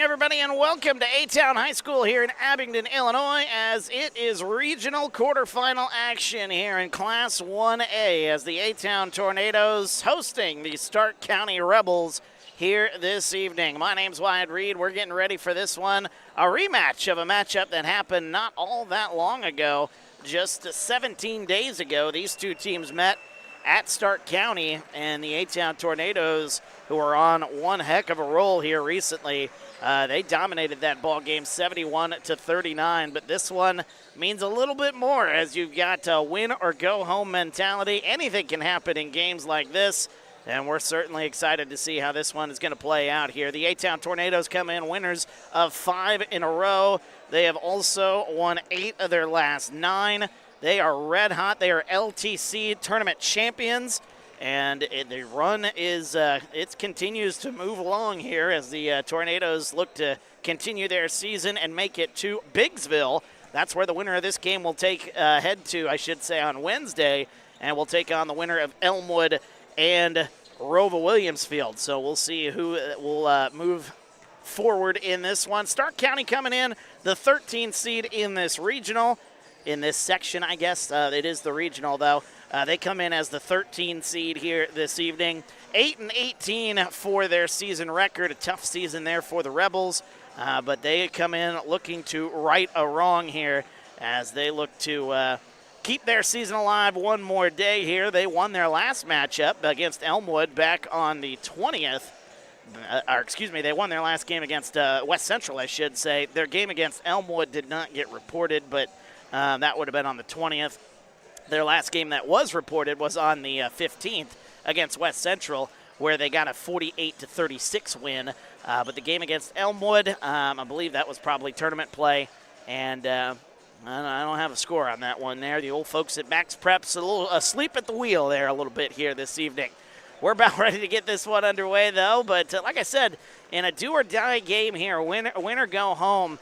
everybody, and welcome to A-Town High School here in Abingdon, Illinois, as it is regional quarterfinal action here in Class 1A as the A-Town Tornadoes hosting the Stark County Rebels here this evening. My name's Wyatt Reed. We're getting ready for this one, a rematch of a matchup that happened not all that long ago. Just 17 days ago, these two teams met at Stark County, and the A-Town Tornadoes, who are on one heck of a roll here recently, they dominated that ball game 71-39, but this one means a little bit more as you've got a win or go home mentality. Anything can happen in games like this, and we're certainly excited to see how this one is going to play out here. The A-Town Tornadoes come in winners of 5 in a row. They have also won 8 of their last 9. They are red hot. They are LTC tournament champions, and the run is it continues to move along here as the Tornadoes look to continue their season and make it to Biggsville. That's where the winner of this game will head to, I should say, on Wednesday, and will take on the winner of Elmwood and Rova Williamsfield. So we'll see who will move forward in this one. Stark County coming in the 13th seed in this regional. In this section, I guess. It is the regional, though. They come in as the 13 seed here this evening. 8-18 for their season record. A tough season there for the Rebels, but they come in looking to right a wrong here as they look to keep their season alive one more day here. They won their last matchup against Elmwood back on the 20th. They won their last game against West Central, I should say. Their game against Elmwood did not get reported, but that would have been on the 20th. Their last game that was reported was on the 15th against West Central, where they got a 48-36 win. But the game against Elmwood, I believe that was probably tournament play, and I don't have a score on that one there. The old folks at Max Prep's a little asleep at the wheel there a little bit here this evening. We're about ready to get this one underway, though. But like I said, in a do-or-die game here, win or go home,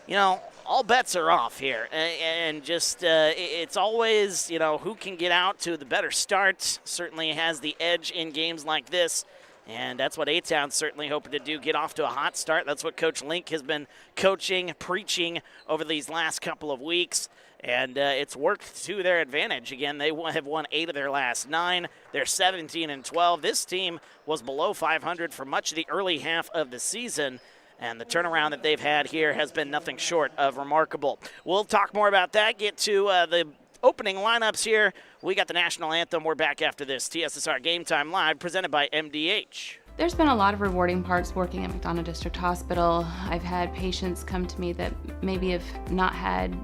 you know, all bets are off here, and just it's always, you know, who can get out to the better start certainly has the edge in games like this, and that's what A-Town's certainly hoping to do, get off to a hot start. That's what Coach Link has been preaching over these last couple of weeks, and it's worked to their advantage. Again, they have won 8 of their last 9. They're 17-12. This team was below 500 for much of the early half of the season, and the turnaround that they've had here has been nothing short of remarkable. We'll talk more about that, get to the opening lineups here. We got the national anthem. We're back after this. TSSR Game Time Live, presented by MDH. There's been a lot of rewarding parts working at McDonough District Hospital. I've had patients come to me that maybe have not had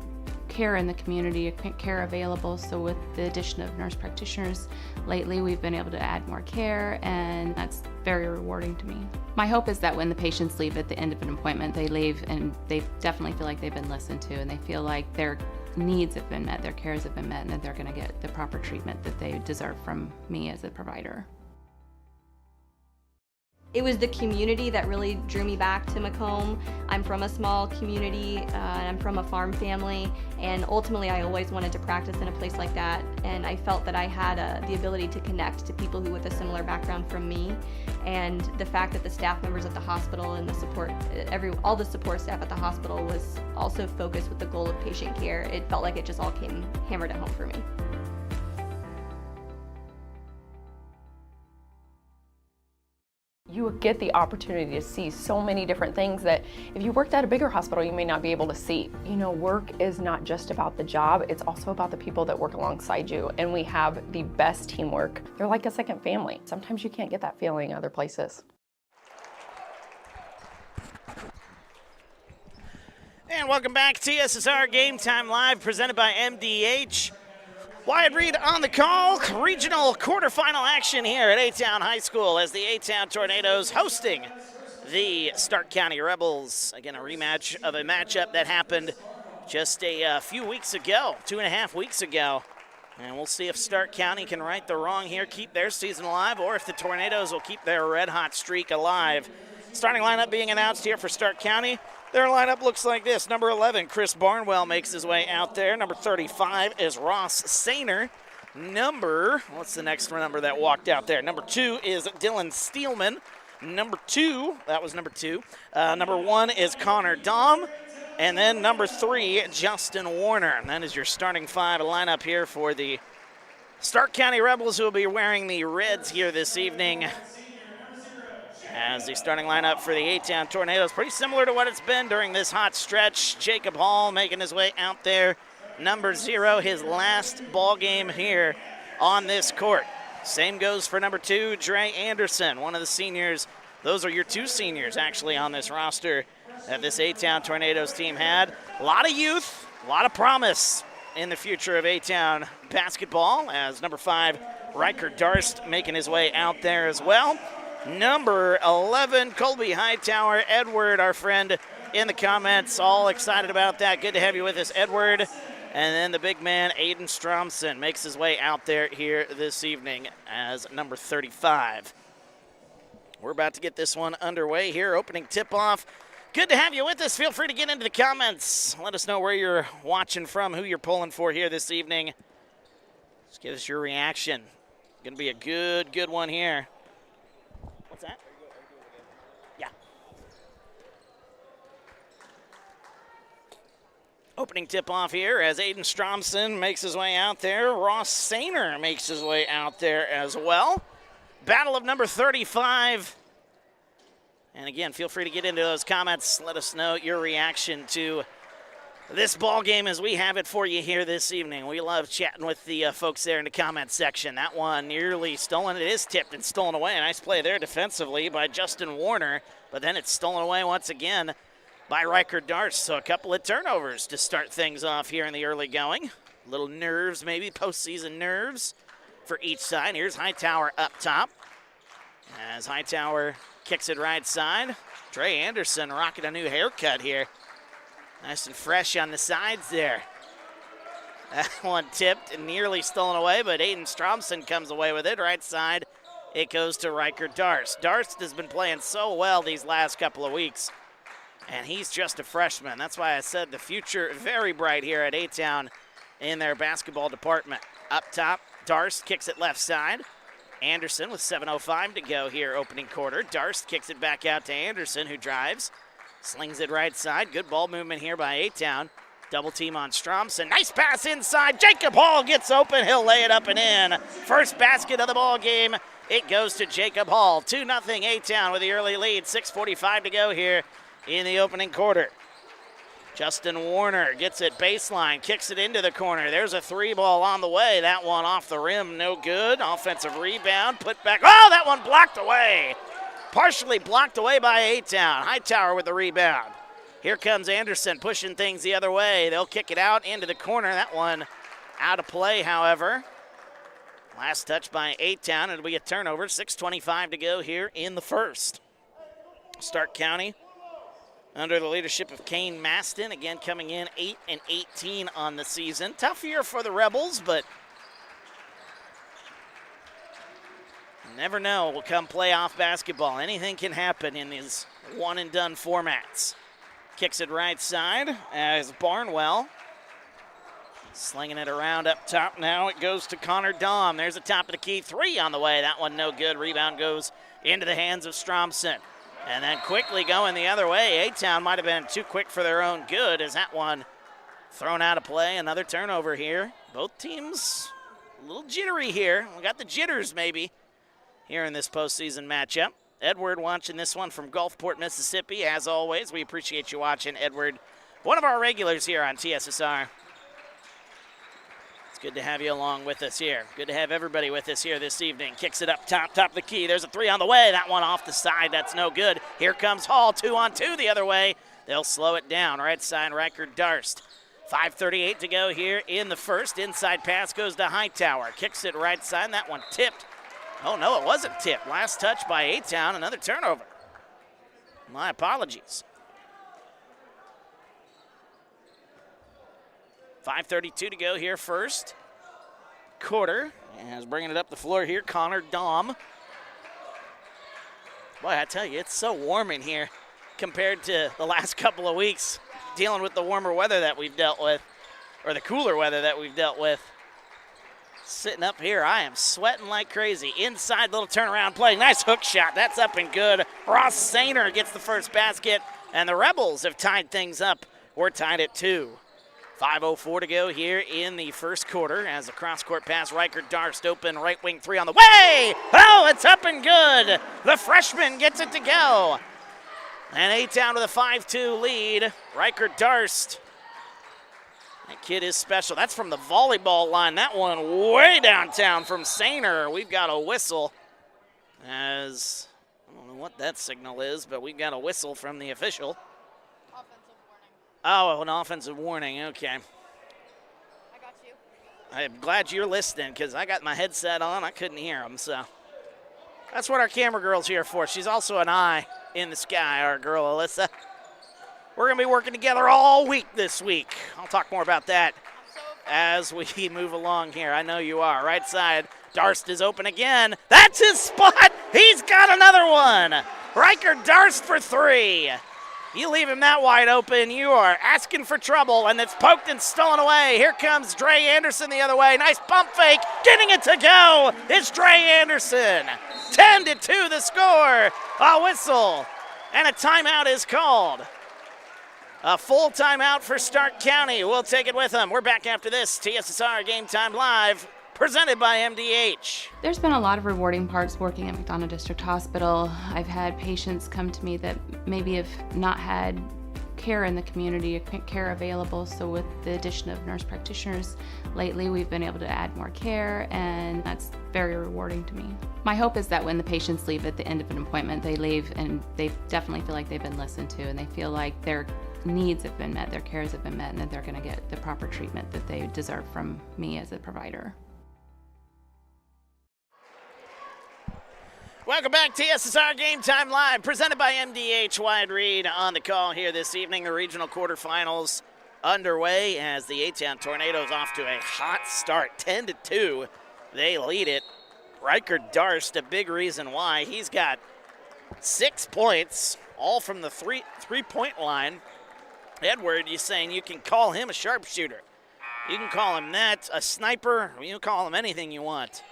care in the community, care available, so with the addition of nurse practitioners lately, we've been able to add more care, and that's very rewarding to me. My hope is that when the patients leave at the end of an appointment, they leave and they definitely feel like they've been listened to, and they feel like their needs have been met, their cares have been met, and that they're going to get the proper treatment that they deserve from me as a provider. It was the community that really drew me back to Macomb. I'm from a small community, and I'm from a farm family, and ultimately I always wanted to practice in a place like that, and I felt that I had the ability to connect to people who with a similar background from me, and the fact that the staff members at the hospital and the support, all the support staff at the hospital was also focused with the goal of patient care. It felt like it just all came hammered at home for me. You get the opportunity to see so many different things that if you worked at a bigger hospital, you may not be able to see. You know, work is not just about the job, it's also about the people that work alongside you, and we have the best teamwork. They're like a second family. Sometimes you can't get that feeling other places. And welcome back, TSSR Game Time Live, presented by MDH. Wyatt Reed on the call. Regional quarterfinal action here at A-Town High School as the A-Town Tornadoes hosting the Stark County Rebels. Again, a rematch of a matchup that happened just a few weeks ago, 2.5 weeks ago. And we'll see if Stark County can right the wrong here, keep their season alive, or if the Tornadoes will keep their red-hot streak alive. Starting lineup being announced here for Stark County. Their lineup looks like this. Number 11, Chris Barnwell makes his way out there. Number 35 is Ross Sainer. What's the next number that walked out there? Number 2 is Dylan Steelman. number 2. That was number 2. Number 1 is Connor Dahm. And then number 3, Justin Warner. And that is your starting 5 lineup here for the Stark County Rebels, who will be wearing the reds here this evening. As the starting lineup for the A-Town Tornadoes, pretty similar to what it's been during this hot stretch. Jacob Hall making his way out there. Number 0, his last ball game here on this court. Same goes for number 2, Dre Anderson, one of the seniors. Those are your 2 seniors actually on this roster that this A-Town Tornadoes team had. A lot of youth, a lot of promise in the future of A-Town basketball, as number 5, Riker Darst, making his way out there as well. Number 11, Colby Hightower. Edward, our friend in the comments, all excited about that. Good to have you with us, Edward. And then the big man, Aiden Stromson, makes his way out there here this evening as number 35. We're about to get this one underway here, opening tip-off. Good to have you with us. Feel free to get into the comments. Let us know where you're watching from, who you're pulling for here this evening. Just give us your reaction. Going to be a good one here. What's that? Yeah. Opening tip-off here as Aiden Stromson makes his way out there. Ross Sainer makes his way out there as well. Battle of number 35. And again, feel free to get into those comments. Let us know your reaction to this ball game as we have it for you here this evening. We love chatting with the folks there in the comments section. That one nearly stolen. It is tipped and stolen away. Nice play there defensively by Justin Warner, but then it's stolen away once again by Riker Darst. So a couple of turnovers to start things off here in the early going. Little nerves, maybe postseason nerves for each side. Here's Hightower up top as Hightower kicks it right side. Dre Anderson rocking a new haircut here. Nice and fresh on the sides there. That one tipped and nearly stolen away, but Aiden Stromson comes away with it. Right side, it goes to Riker Darst. Darst has been playing so well these last couple of weeks, and he's just a freshman. That's why I said the future very bright here at A-Town in their basketball department. Up top, Darst kicks it left side. Anderson with 7:05 to go here opening quarter. Darst kicks it back out to Anderson, who drives. Slings it right side. Good ball movement here by A-Town. Double team on Stromson. Nice pass inside. Jacob Hall gets open. He'll lay it up and in. First basket of the ball game. It goes to Jacob Hall. 2-0 A-Town with the early lead. 6:45 to go here in the opening quarter. Justin Warner gets it baseline, kicks it into the corner. There's a 3-ball on the way. That one off the rim, no good. Offensive rebound, put back. Oh, that one blocked away. Partially blocked away by A-Town. Hightower with the rebound. Here comes Anderson pushing things the other way. They'll kick it out into the corner. That one out of play, however. Last touch by A-Town. It'll be a turnover. 6:25 to go here in the first. Stark County under the leadership of Kane Maston, again coming in 8-18 on the season. Tough year for the Rebels, but you never know. Will come playoff basketball. Anything can happen in these one-and-done formats. Kicks it right side as Barnwell slinging it around up top. Now it goes to Connor Dahm. There's a top of the key 3 on the way. That one no good. Rebound goes into the hands of Stromson. And then quickly going the other way. A-Town might have been too quick for their own good as that one thrown out of play. Another turnover here. Both teams a little jittery here. We got the jitters maybe here in this postseason matchup. Edward watching this one from Gulfport, Mississippi. As always, we appreciate you watching, Edward. One of our regulars here on TSSR. It's good to have you along with us here. Good to have everybody with us here this evening. Kicks it up top of the key. There's a 3 on the way. That one off the side. That's no good. Here comes Hall, 2-on-2 the other way. They'll slow it down. Right side, Riker Darst. 5:38 to go here in the first. Inside pass goes to Hightower. Kicks it right side. That one tipped. Oh, no, it wasn't tipped. Last touch by A-Town. Another turnover. My apologies. 5:32 to go here first quarter. As bringing it up the floor here, Connor Dahm. Boy, I tell you, it's so warm in here compared to the last couple of weeks dealing with the warmer weather that we've dealt with, or the cooler weather that we've dealt with. Sitting up here, I am sweating like crazy. Inside little turnaround play. Nice hook shot. That's up and good. Ross Sainer gets the first basket, and the Rebels have tied things up. We're tied at 2. 5:04 to go here in the first quarter as a cross-court pass. Riker Darst open, right wing three on the way. Oh, it's up and good. The freshman gets it to go. And A-Town with a 5-2 lead. Riker Darst. That kid is special. That's from the volleyball line. That one way downtown from Sainer. We've got a whistle as, I don't know what that signal is, but we've got a whistle from the official. Oh, an offensive warning. Okay. I got you. I'm glad you're listening because I got my headset on. I couldn't hear them, so. That's what our camera girl's here for. She's also an eye in the sky, our girl Alyssa. We're going to be working together all week this week. I'll talk more about that as we move along here. I know you are. Right side, Darst is open again. That's his spot. He's got another one. Riker Darst for 3. You leave him that wide open, you are asking for trouble, and it's poked and stolen away. Here comes Dre Anderson the other way. Nice pump fake. Getting it to go is Dre Anderson. 10-2 the score. A whistle, and a timeout is called. A full timeout for Stark County. We'll take it with them. We're back after this. TSSR Game Time Live, presented by MDH. There's been a lot of rewarding parts working at McDonough District Hospital. I've had patients come to me that maybe have not had care in the community, care available. So with the addition of nurse practitioners lately, we've been able to add more care, and that's very rewarding to me. My hope is that when the patients leave at the end of an appointment, they leave and they definitely feel like they've been listened to, and they feel like their needs have been met, their cares have been met, and that they're going to get the proper treatment that they deserve from me as a provider. Welcome back to TSSR Game Time Live, presented by MDH. Wyatt Reed on the call here this evening. The regional quarterfinals underway as the A-Town Tornadoes off to a hot start. 10-2, they lead it. Riker Darst, a big reason why. He's got 6 points, all from the three-point line. Edward, you're saying you can call him a sharpshooter. You can call him that, a sniper. You can call him anything you want.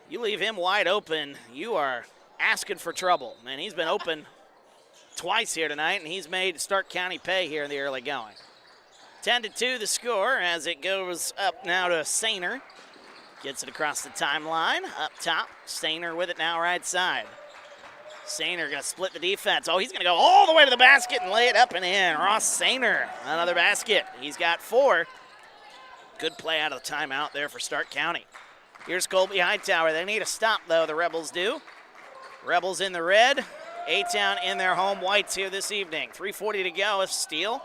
You leave him wide open, you are asking for trouble. Man, he's been open twice here tonight, and he's made Stark County pay here in the early going. 10-2 the score as it goes up now to Sainer. Gets it across the timeline. Up top, Sainer with it now right side. Sainer going to split the defense. Oh, he's going to go all the way to the basket and lay it up and in. Ross Sainer, another basket. He's got 4. Good play out of the timeout there for Stark County. Here's Colby Hightower. They need a stop, though, the Rebels do. Rebels in the red. A-Town in their home whites here this evening. 3:40 to go. A steal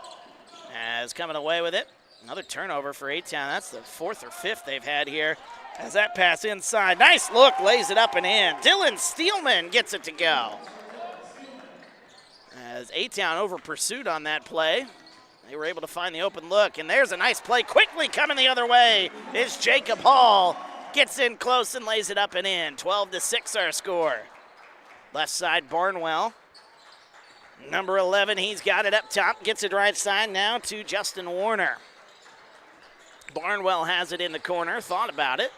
as coming away with it. Another turnover for A-Town. That's the 4th or 5th they've had here. As that pass inside. Nice look. Lays it up and in. Dylan Steelman gets it to go. As A-Town over pursued on that play. They were able to find the open look. And there's a nice play. Quickly coming the other way is Jacob Hall. Gets in close and lays it up and in. 12-6 our score. Left side, Barnwell. Number 11, he's got it up top. Gets it right side now to Justin Warner. Barnwell has it in the corner. Thought about it.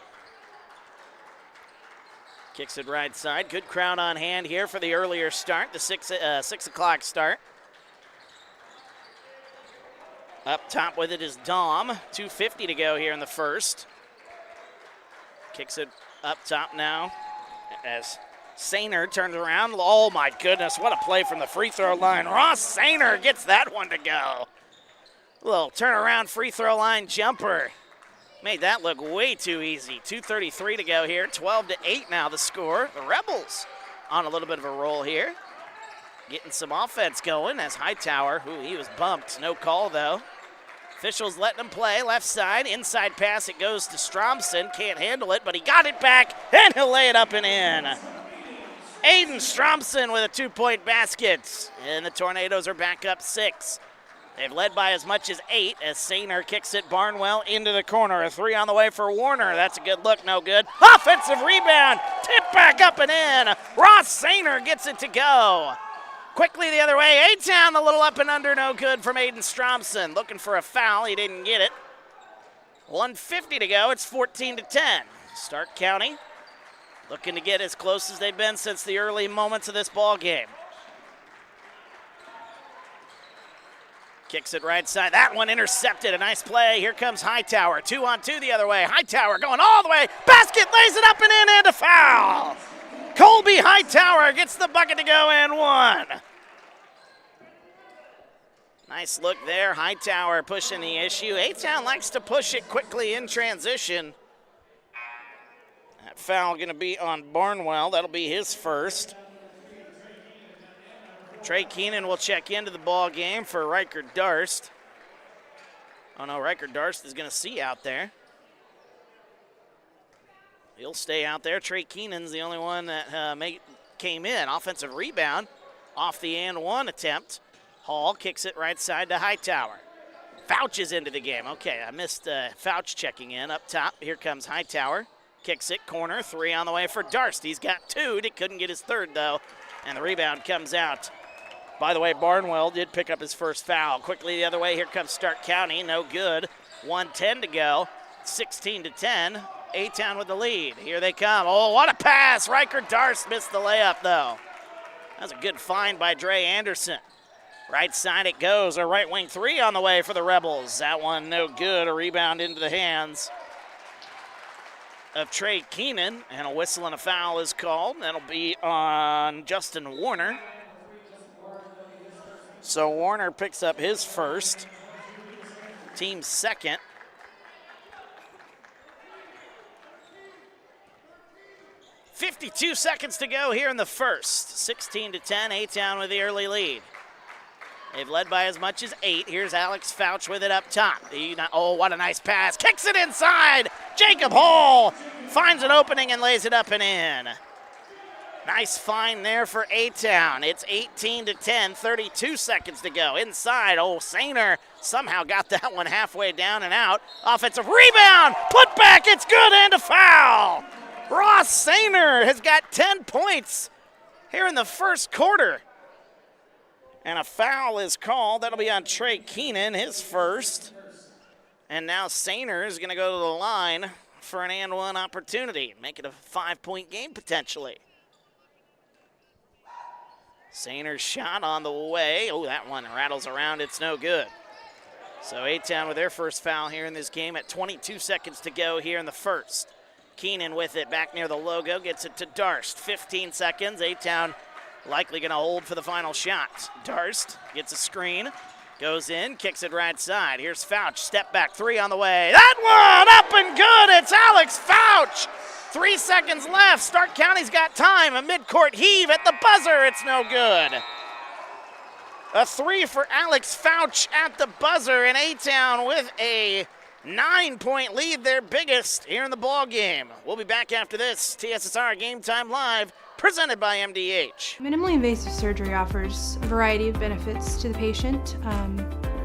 Kicks it right side. Good crowd on hand here for the earlier start, the 6 o'clock start. Up top with it is Dom. 2:50 to go here in the first. Kicks it up top now as Sainer turns around. Oh, my goodness, what a play from the free throw line. Ross Sainer gets that one to go. Little turnaround free throw line jumper. Made that look way too easy. 2:33 to go here. 12-8 now the score. The Rebels on a little bit of a roll here. Getting some offense going as Hightower, he was bumped. No call, though. Officials letting him play. Left side, inside pass. It goes to Stromson. Can't handle it, but he got it back, and he'll lay it up and in. Aiden Stromson with a 2-point basket, and the Tornadoes are back up 6. They've led by as much as 8 as Sainer kicks it Barnwell into the corner. A 3 on the way for Warner. That's a good look, no good. Offensive rebound, tip back up and in. Ross Sainer gets it to go. Quickly the other way, A-Town, a little up and under, no good from Aiden Stromson. Looking for a foul, he didn't get it. 1:50 to go. It's 14-10. Stark County looking to get as close as they've been since the early moments of this ball game. Kicks it right side. That one intercepted. A nice play. Here comes Hightower. 2-on-2 the other way. Hightower going all the way. Basket, lays it up and in, and a foul. Colby Hightower gets the bucket to go and one. Nice look there. Hightower pushing the issue. A-Town likes to push it quickly in transition. That foul going to be on Barnwell. That'll be his first. Trey Keenan will check into the ball game for Riker Darst. Oh no, Riker Darst is going to see out there. He'll stay out there. Trey Keenan's the only one that came in. Offensive rebound off the and one attempt. Hall kicks it right side to Hightower. Fouch is into the game. Okay, I missed Fouch checking in up top. Here comes Hightower. Kicks it, corner, three on the way for Darst. He's got two. He couldn't get his third, though. And the rebound comes out. By the way, Barnwell did pick up his first foul. Quickly the other way, here comes Stark County. No good. 1:10 to go. 16-10. A-Town with the lead. Here they come. Oh, what a pass. Riker Darst missed the layup, though. That was a good find by Dre Anderson. Right side it goes. A right wing three on the way for the Rebels. That one no good. A rebound into the hands of Trey Keenan. And a whistle and a foul is called. That'll be on Justin Warner. So Warner picks up his first. Team's second. .52 seconds to go here in the first. 16-10, A-Town with the early lead. They've led by as much as 8. Here's Alex Fouch with it up top. Oh, what a nice pass. Kicks it inside. Jacob Hall finds an opening and lays it up and in. Nice find there for A-Town. It's 18-10, 32 seconds to go. Inside, Sainer somehow got that one halfway down and out. Offensive rebound, put back, it's good, and a foul. Ross Sainer has got 10 points here in the first quarter. And a foul is called. That'll be on Trey Keenan, his first. And now Sainer is going to go to the line for an and one opportunity, make it a 5-point game potentially. Sainer's shot on the way. Oh, that one rattles around. It's no good. So A-Town with their first foul here in this game at 22 seconds to go here in the first. Keenan with it back near the logo, gets it to Darst. 15 seconds. A-Town likely going to hold for the final shot. Darst gets a screen, goes in, kicks it right side. Here's Fouch, step back, three on the way. That one up and good. It's Alex Fouch. 3 seconds left. Stark County's got time. A midcourt heave at the buzzer. It's no good. A three for Alex Fouch at the buzzer, and A-Town with a 9-point lead, their biggest here in the ball game. We'll be back after this. TSSR Game Time Live, presented by MDH. Minimally invasive surgery offers a variety of benefits to the patient.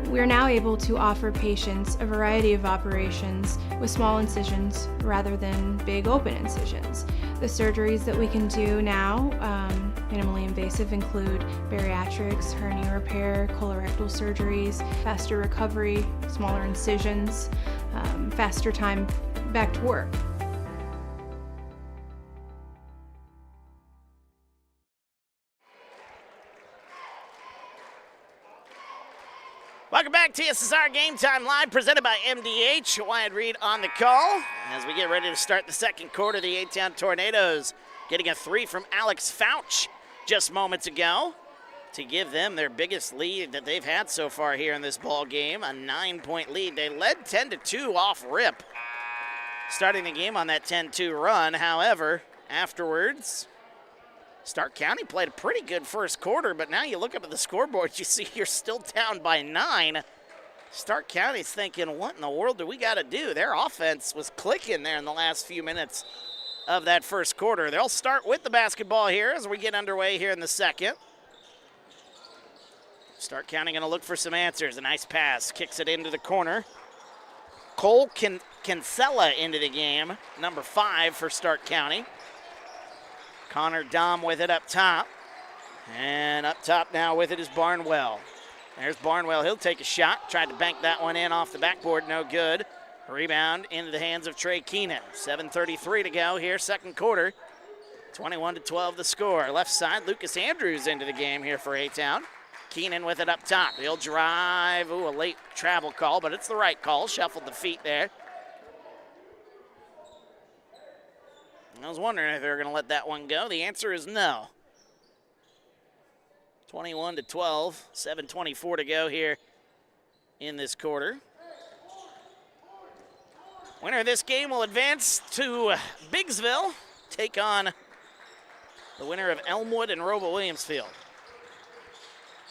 We're now able to offer patients a variety of operations with small incisions rather than big open incisions. The surgeries that we can do now, minimally invasive, include bariatrics, hernia repair, colorectal surgeries, faster recovery, smaller incisions, faster time back to work. Welcome back, TSSR Game Time Live, presented by MDH. Wyatt Reed on the call. As we get ready to start the second quarter, the A-Town Tornadoes getting a three from Alex Fouch just moments ago to give them their biggest lead that they've had so far here in this ball game, a 9-point lead. They led 10-2 off rip, starting the game on that 10-2 run. However, afterwards, Stark County played a pretty good first quarter, but now you look up at the scoreboard, you see you're still down by 9. Stark County's thinking, what in the world do we got to do? Their offense was clicking there in the last few minutes of that first quarter. They'll start with the basketball here as we get underway here in the second. Stark County going to look for some answers. A nice pass, kicks it into the corner. Cole Kinsella into the game, number 5 for Stark County. Connor Dom with it up top. And up top now with it is Barnwell. There's Barnwell. He'll take a shot. Tried to bank that one in off the backboard. No good. Rebound into the hands of Trey Keenan. 7:33 to go here, second quarter. 21-12 the score. Left side, Lucas Andrews into the game here for A-Town. Keenan with it up top. He'll drive. Ooh, a late travel call, but it's the right call. Shuffled the feet there. I was wondering if they were going to let that one go. The answer is no. 21-12, 7:24 to go here in this quarter. Winner of this game will advance to Biggsville, take on the winner of Elmwood and Roble Williamsfield.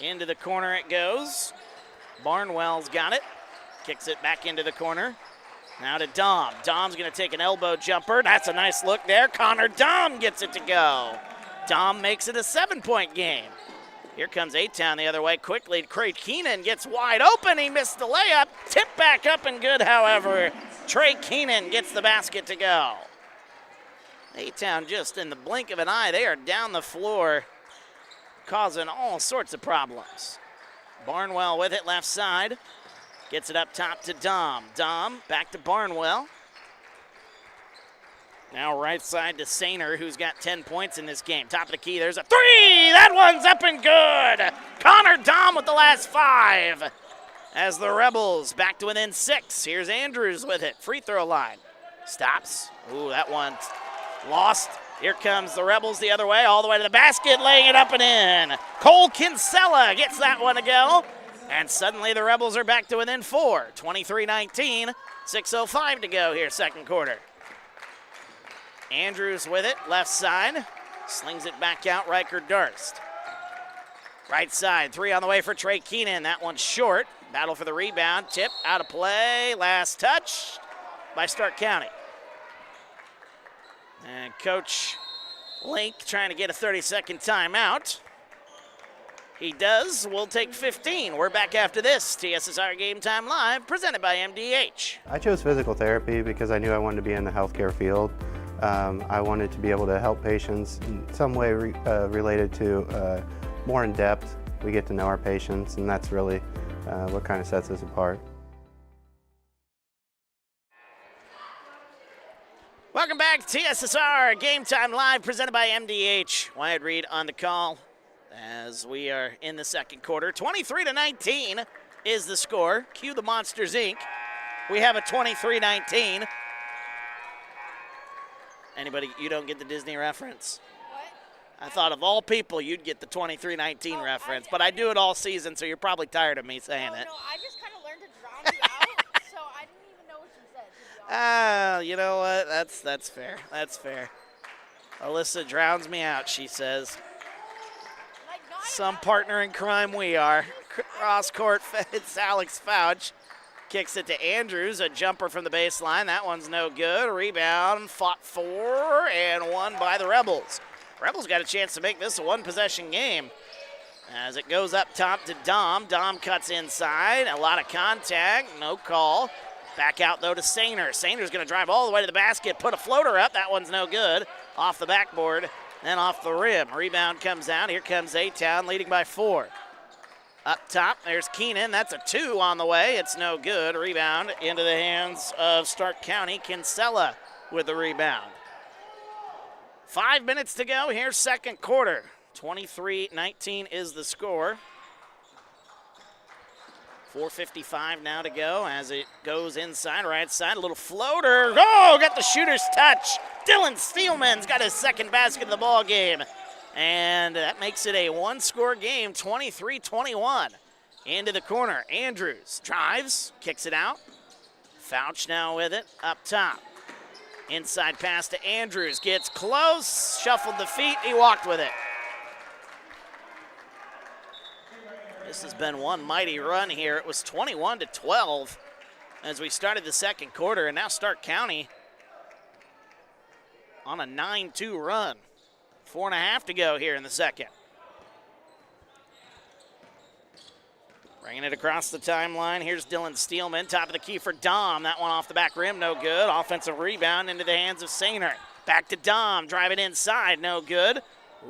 Into the corner it goes. Barnwell's got it. Kicks it back into the corner. Now to Dom. Dom's going to take an elbow jumper. That's a nice look there. Connor Dom gets it to go. Dom makes it a 7-point game. Here comes A-Town the other way quickly. Trey Keenan gets wide open. He missed the layup. Tip back up and good, however. Trey Keenan gets the basket to go. A-Town just in the blink of an eye, they are down the floor, causing all sorts of problems. Barnwell with it left side. Gets it up top to Dom. Dom back to Barnwell. Now right side to Sainer, who's got 10 points in this game. Top of the key, there's a three! That one's up and good! Connor Dom with the last 5. As the Rebels back to within 6. Here's Andrews with it. Free throw line. Stops. Ooh, that one's lost. Here comes the Rebels the other way, all the way to the basket, laying it up and in. Cole Kinsella gets that one to go. And suddenly the Rebels are back to within 4. 23-19, 6:05 to go here, second quarter. Andrews with it, left side. Slings it back out, Riker Durst. Right side, 3 on the way for Trey Keenan. That one's short. Battle for the rebound, tip, out of play. Last touch by Stark County. And Coach Link trying to get a 30-second timeout. He does. We'll take 15. We're back after this. TSSR Game Time Live, presented by MDH. I chose physical therapy because I knew I wanted to be in the healthcare field. I wanted to be able to help patients in some way related to more in depth. We get to know our patients, and that's really what kind of sets us apart. Welcome back to TSSR Game Time Live, presented by MDH. Wyatt Reed on the call as we are in the second quarter. 23-19 is the score. Cue the Monsters, Inc. We have a 23-19. Anybody, you don't get the Disney reference? What? I thought of all people you'd get the 23-19 reference, but I do it all season, so you're probably tired of me saying it. No, I just kind of learned to drown you out, so I didn't even know what you said, to be honest. You know what? That's fair. That's fair. Alyssa drowns me out, she says. Like, no, Some partner in crime we are. Cross court, it's Alex Fouch. Kicks it to Andrews, a jumper from the baseline. That one's no good. Rebound, fought for, and won by the Rebels. Rebels got a chance to make this a one-possession game. As it goes up top to Dom. Dom cuts inside. A lot of contact, no call. Back out, though, to Sainer. Sainer's going to drive all the way to the basket, put a floater up. That one's no good. Off the backboard, then off the rim. Rebound comes out. Here comes A-Town, leading by 4. Up top, there's Keenan. That's a 2 on the way. It's no good. Rebound into the hands of Stark County. Kinsella with the rebound. 5 minutes to go here, second quarter. 23-19 is the score. 4:55 now to go as it goes inside, right side. A little floater. Oh, got the shooter's touch. Dylan Steelman's got his second basket of the ball game. And that makes it a one-score game, 23-21. Into the corner, Andrews drives, kicks it out. Fouch now with it, up top. Inside pass to Andrews, gets close, shuffled the feet, he walked with it. This has been one mighty run here. It was 21-12 as we started the second quarter, and now Stark County on a 9-2 run. 4.5 to go here in the second. Bringing it across the timeline. Here's Dylan Steelman, top of the key for Dom. That one off the back rim, no good. Offensive rebound into the hands of Sainer. Back to Dom, driving inside, no good.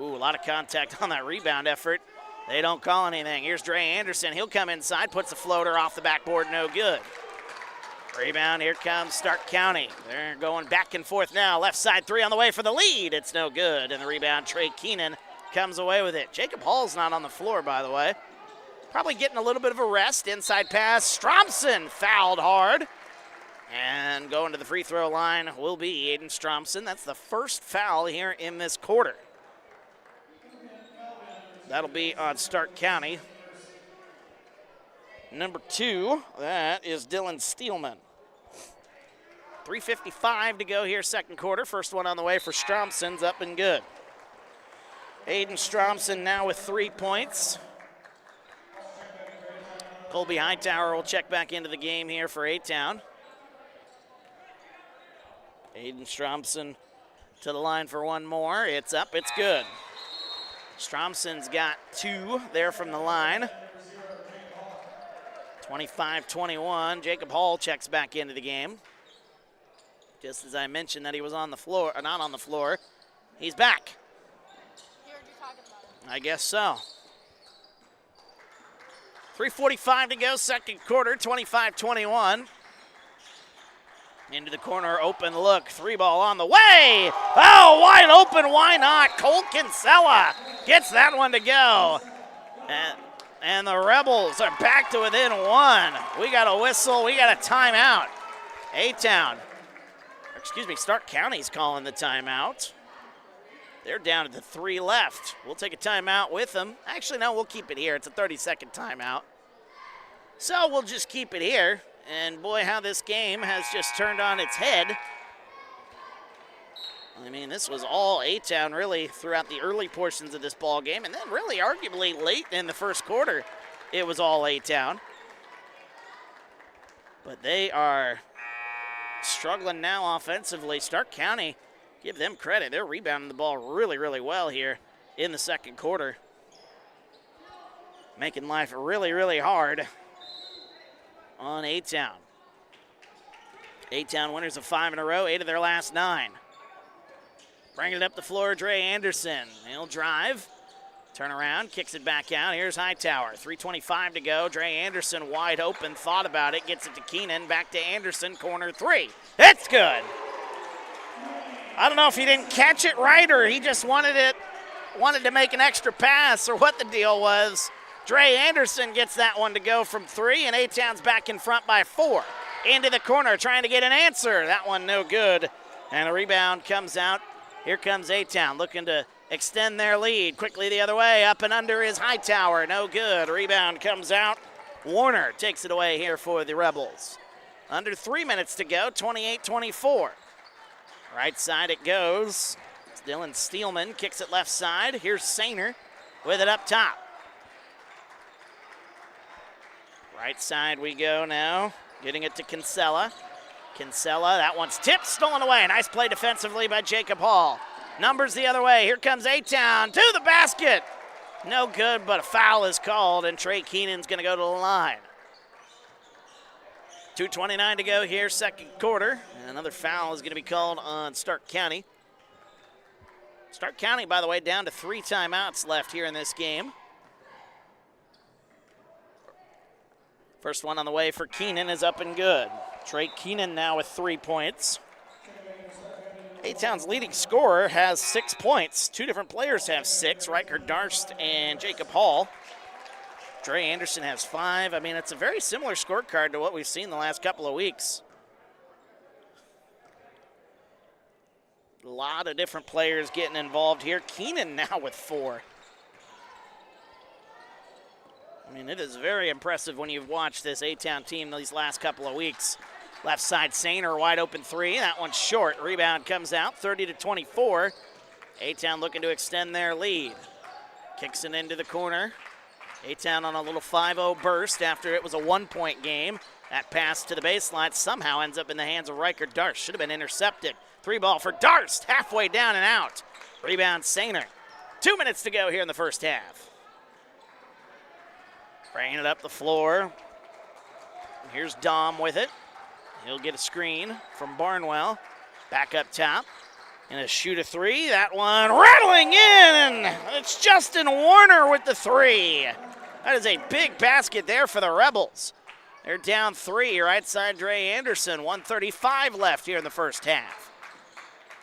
Ooh, a lot of contact on that rebound effort. They don't call anything. Here's Dre Anderson. He'll come inside, puts a floater off the backboard, no good. Rebound, here comes Stark County. They're going back and forth now. Left side three on the way for the lead. It's no good. And the rebound, Trey Keenan comes away with it. Jacob Hall's not on the floor, by the way. Probably getting a little bit of a rest. Inside pass, Stromson fouled hard. And going to the free throw line will be Aiden Stromson. That's the first foul here in this quarter. That'll be on Stark County. Number 2, that is Dylan Steelman. 3:55 to go here, second quarter. First one on the way for Stromson's up and good. Aiden Stromson now with 3 points. Colby Hightower will check back into the game here for A-Town. Aiden Stromson to the line for one more. It's up, it's good. Stromson's got 2 there from the line. 25-21. Jacob Hall checks back into the game. Just as I mentioned that he was on the floor, or not on the floor, he's back. He heard you talking about it. I guess so. 3:45 to go, second quarter, 25-21. Into the corner, open look, 3 ball on the way. Oh, wide open, why not? Cole Kinsella gets that one to go. And the Rebels are back to within 1. We got a whistle, we got a timeout. A-Town, Stark County's calling the timeout. They're down to 3 left. We'll take a timeout with them. Actually, no, we'll keep it here. It's a 30-second timeout. So we'll just keep it here. And boy, how this game has just turned on its head. I mean, this was all A-Town really throughout the early portions of this ball game, and then really arguably late in the first quarter, it was all A-Town. But they are struggling now offensively. Stark County, give them credit. They're rebounding the ball really, really well here in the second quarter. Making life really, really hard on A-Town. A-Town winners of 5 in a row, 8 of their last 9. Bringing it up the floor, Dre Anderson. He'll drive, turn around, kicks it back out. Here's Hightower, 3:25 to go. Dre Anderson wide open, thought about it, gets it to Keenan, back to Anderson, corner 3. It's good. I don't know if he didn't catch it right or he just wanted to make an extra pass or what the deal was. Dre Anderson gets that one to go from 3, and A-Town's back in front by 4. Into the corner, trying to get an answer. That one no good. And a rebound comes out. Here comes A-Town looking to extend their lead. Quickly the other way, up and under is Hightower. No good. Rebound comes out. Warner takes it away here for the Rebels. Under 3 minutes to go, 28-24. Right side it goes. It's Dylan Steelman, kicks it left side. Here's Sainer with it up top. Right side we go now, getting it to Kinsella. Kinsella, that one's tipped, stolen away. Nice play defensively by Jacob Hall. Numbers the other way. Here comes A-Town to the basket. No good, but a foul is called, and Trey Keenan's going to go to the line. 2:29 to go here, second quarter. And another foul is going to be called on Stark County. Stark County, by the way, down to 3 timeouts left here in this game. First one on the way for Keenan is up and good. Trey Keenan now with 3 points. A-Town's leading scorer has 6 points. 2 different players have 6, Riker Darst and Jacob Hall. Dre Anderson has 5. I mean, it's a very similar scorecard to what we've seen the last couple of weeks. A lot of different players getting involved here. Keenan now with 4. I mean, it is very impressive when you've watched this A-Town team these last couple of weeks. Left side, Sainer, wide open 3. That one's short. Rebound comes out, 30-24. A-Town looking to extend their lead. Kicks it into the corner. A-Town on a little 5-0 burst after it was a 1-point game. That pass to the baseline somehow ends up in the hands of Riker Darst. Should have been intercepted. 3 ball for Darst, halfway down and out. Rebound, Sainer. 2 minutes to go here in the first half. Bringing it up the floor. Here's Dom with it. He'll get a screen from Barnwell. Back up top. Gonna shoot a 3. That one rattling in. It's Justin Warner with the 3. That is a big basket there for the Rebels. They're down 3, right side Dre Anderson. 1:35 left here in the first half.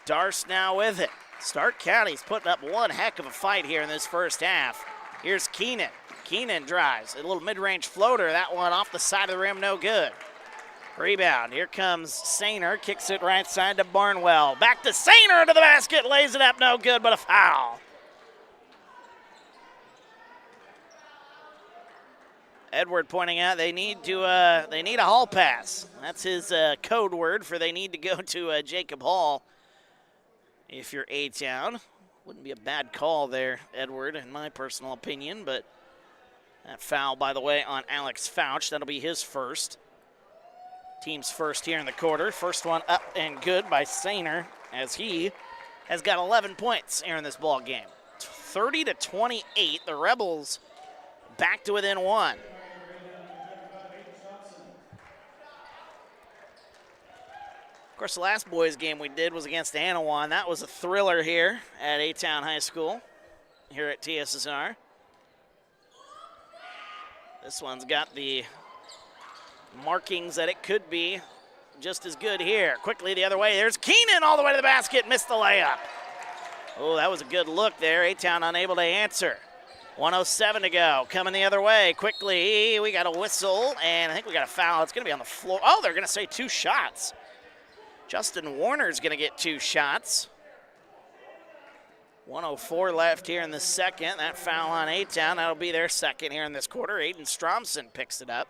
Darst now with it. Stark County's putting up one heck of a fight here in this first half. Here's Keenan. Keenan drives. A little mid-range floater. That one off the side of the rim, no good. Rebound. Here comes Sainer. Kicks it right side to Barnwell. Back to Sainer to the basket. Lays it up, no good, but a foul. Edward pointing out they need a hall pass. That's his code word for they need to go to Jacob Hall. If you're A-Town, wouldn't be a bad call there, Edward, in my personal opinion. But that foul, by the way, on Alex Fouch, that'll be his first. Team's first here in the quarter. First one up and good by Sainer, as he has got 11 points here in this ball game. 30-28. The Rebels back to within 1. Of course, the last boys game we did was against Anawan. That was a thriller here at A-Town High School, here at TSSR. This one's got the markings that it could be just as good here. Quickly the other way. There's Keenan all the way to the basket. Missed the layup. Oh, that was a good look there. A-Town unable to answer. 1:07 to go. Coming the other way. Quickly, we got a whistle, and I think we got a foul. It's going to be on the floor. Oh, they're going to say 2 shots. Justin Warner's going to get 2 shots. 1:04 left here in the second. That foul on A-Town. That'll be their second here in this quarter. Aiden Stromson picks it up.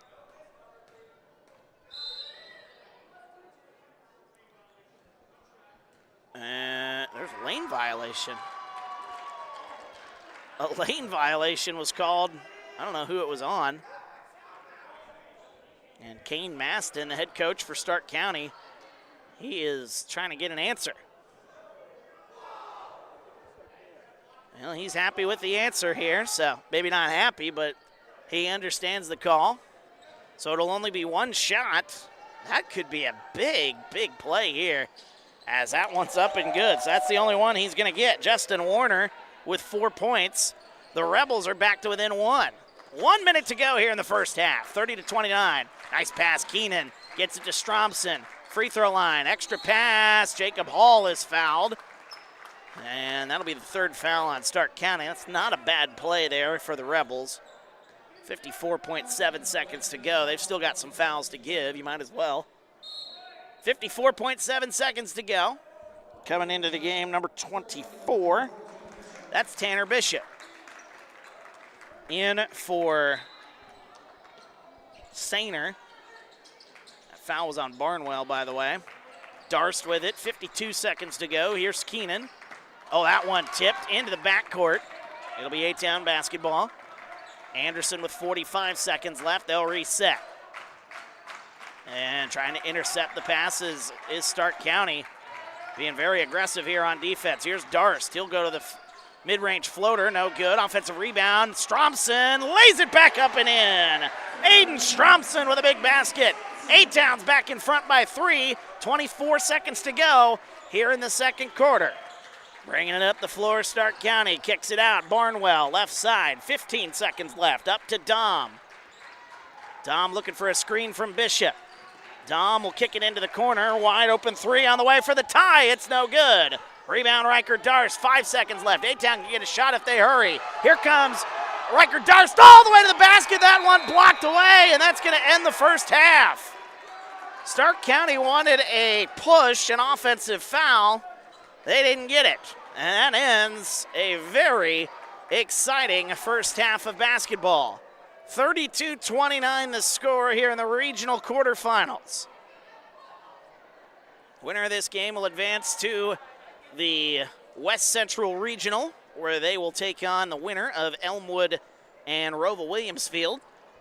There's a lane violation. A lane violation was called. I don't know who it was on. And Kane Maston, the head coach for Stark County, he is trying to get an answer. Well, he's happy with the answer here, so maybe not happy, but he understands the call. So it'll only be 1 shot. That could be a big, big play here, as that one's up and good. So that's the only one he's going to get. Justin Warner with 4 points. The Rebels are back to within 1. 1 minute to go here in the first half. 30-29. Nice pass. Keenan gets it to Stromson. Free throw line. Extra pass. Jacob Hall is fouled. And that'll be the 3rd foul on Stark County. That's not a bad play there for the Rebels. 54.7 seconds to go. They've still got some fouls to give. You might as well. 54.7 seconds to go. Coming into the game, number 24. That's Tanner Bishop. In for Sainer. That foul was on Barnwell, by the way. Darst with it, 52 seconds to go. Here's Keenan. Oh, that one tipped into the backcourt. It'll be A-Town basketball. Anderson with 45 seconds left. They'll reset. And trying to intercept the passes is Stark County. Being very aggressive here on defense. Here's Darst. He'll go to the mid-range floater. No good. Offensive rebound. Stromson lays it back up and in. Aiden Stromson with a big basket. A-Town's back in front by 3. 24 seconds to go here in the second quarter. Bringing it up the floor, Stark County kicks it out. Barnwell, left side, 15 seconds left. Up to Dom. Dom looking for a screen from Bishop. Dom will kick it into the corner. Wide open 3 on the way for the tie. It's no good. Rebound, Riker Darst. 5 seconds left. A-Town can get a shot if they hurry. Here comes Riker Darst all the way to the basket. That one blocked away, and that's going to end the first half. Stark County wanted a push, an offensive foul. They didn't get it. And that ends a very exciting first half of basketball. 32-29 the score here in the regional quarterfinals. Winner of this game will advance to the West Central Regional, where they will take on the winner of Elmwood and Roval Williamsfield.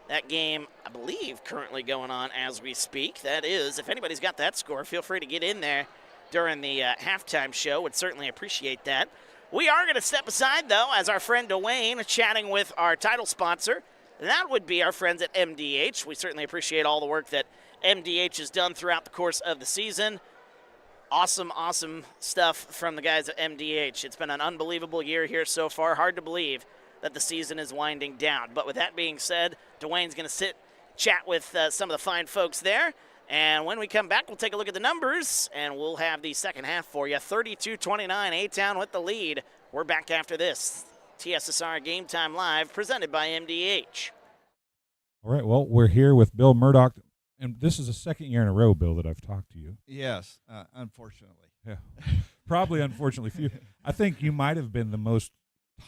That game, I believe, currently going on as we speak. That is, if anybody's got that score, feel free to get in there during the halftime show. Would certainly appreciate that. We are going to step aside, though, as our friend Dwayne chatting with our title sponsor. That would be our friends at MDH. We certainly appreciate all the work that MDH has done throughout the course of the season. Awesome, awesome stuff from the guys at MDH. It's been an unbelievable year here so far. Hard to believe that the season is winding down. But with that being said, Dwayne's going to sit chat with some of the fine folks there. And when we come back, we'll take a look at the numbers, and we'll have the second half for you. 32-29, A-Town with the lead. We're back after this. TSSR Game Time Live, presented by MDH. All right, well, we're here with Bill Murdoch, and this is the second year in a row, Bill, that I've talked to you. Yes, unfortunately. Yeah, probably unfortunately for you. I think you might have been the most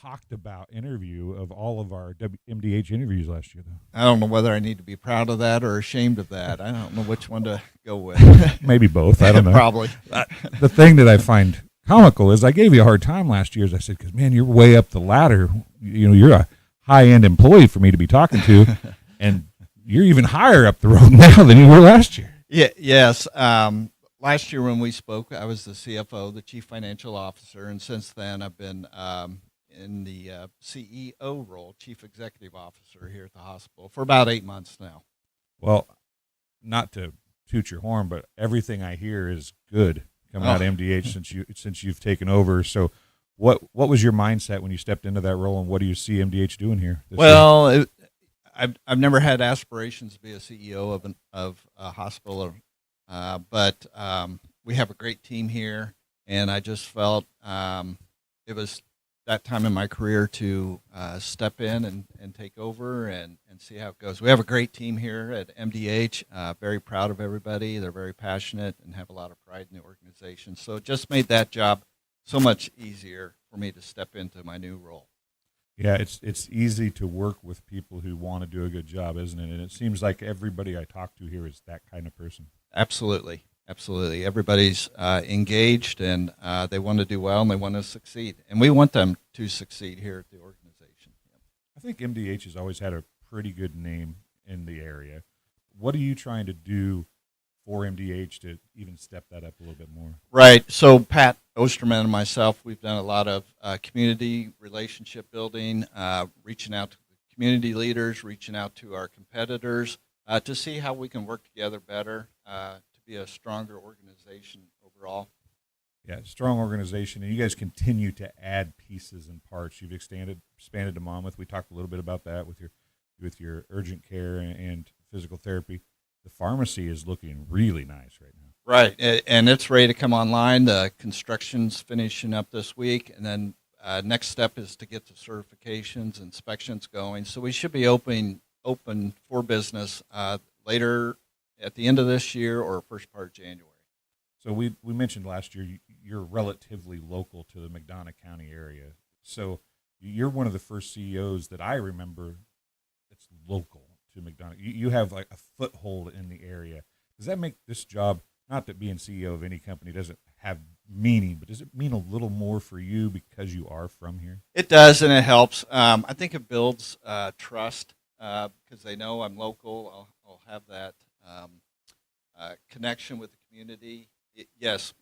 talked about interview of all of our MDH interviews last year, though. I don't know whether I need to be proud of that or ashamed of that. I don't know which one to go with. Maybe both. I don't know. Probably. The thing that I find comical is I gave you a hard time last year. As I said, because man, you're way up the ladder. You know, you're a high-end employee for me to be talking to, and you're even higher up the road now than you were last year. Yeah. Yes. Last year when we spoke, I was the CFO, the Chief Financial Officer, and since then I've been in the CEO role, Chief Executive Officer here at the hospital for about 8 months now. Well, not to toot your horn, but everything I hear is good coming out of MDH since you've taken over. So, what was your mindset when you stepped into that role, and what do you see MDH doing here? Well, I've never had aspirations to be a CEO of a hospital, but we have a great team here, and I just felt it was that time in my career to step in and take over and see how it goes. We have a great team here at MDH, very proud of everybody. They're very passionate and have a lot of pride in the organization. So it just made that job so much easier for me to step into my new role. Yeah, it's easy to work with people who want to do a good job, isn't it? And it seems like everybody I talk to here is that kind of person. Absolutely. Absolutely. Everybody's engaged, and they want to do well, and they want to succeed. And we want them to succeed here at the organization. I think MDH has always had a pretty good name in the area. What are you trying to do for MDH to even step that up a little bit more? Right. So Pat Osterman and myself, we've done a lot of community relationship building, reaching out to the community leaders, reaching out to our competitors to see how we can work together better, be a stronger organization overall. Yeah, strong organization, and you guys continue to add pieces and parts. You've expanded to Monmouth. We talked a little bit about that with your urgent care and physical therapy. The pharmacy is looking really nice right now. Right, and it's ready to come online. The construction's finishing up this week, and then next step is to get the certifications, inspections going. So we should be open for business later at the end of this year or first part of January. So we mentioned last year you're relatively local to the McDonough County area. So you're one of the first CEOs that I remember that's local to McDonough. You have like a foothold in the area. Does that make this job, not that being CEO of any company doesn't have meaning, but does it mean a little more for you because you are from here? It does, and it helps. I think it builds trust because they know I'm local. I'll have that connection with the community. Yes,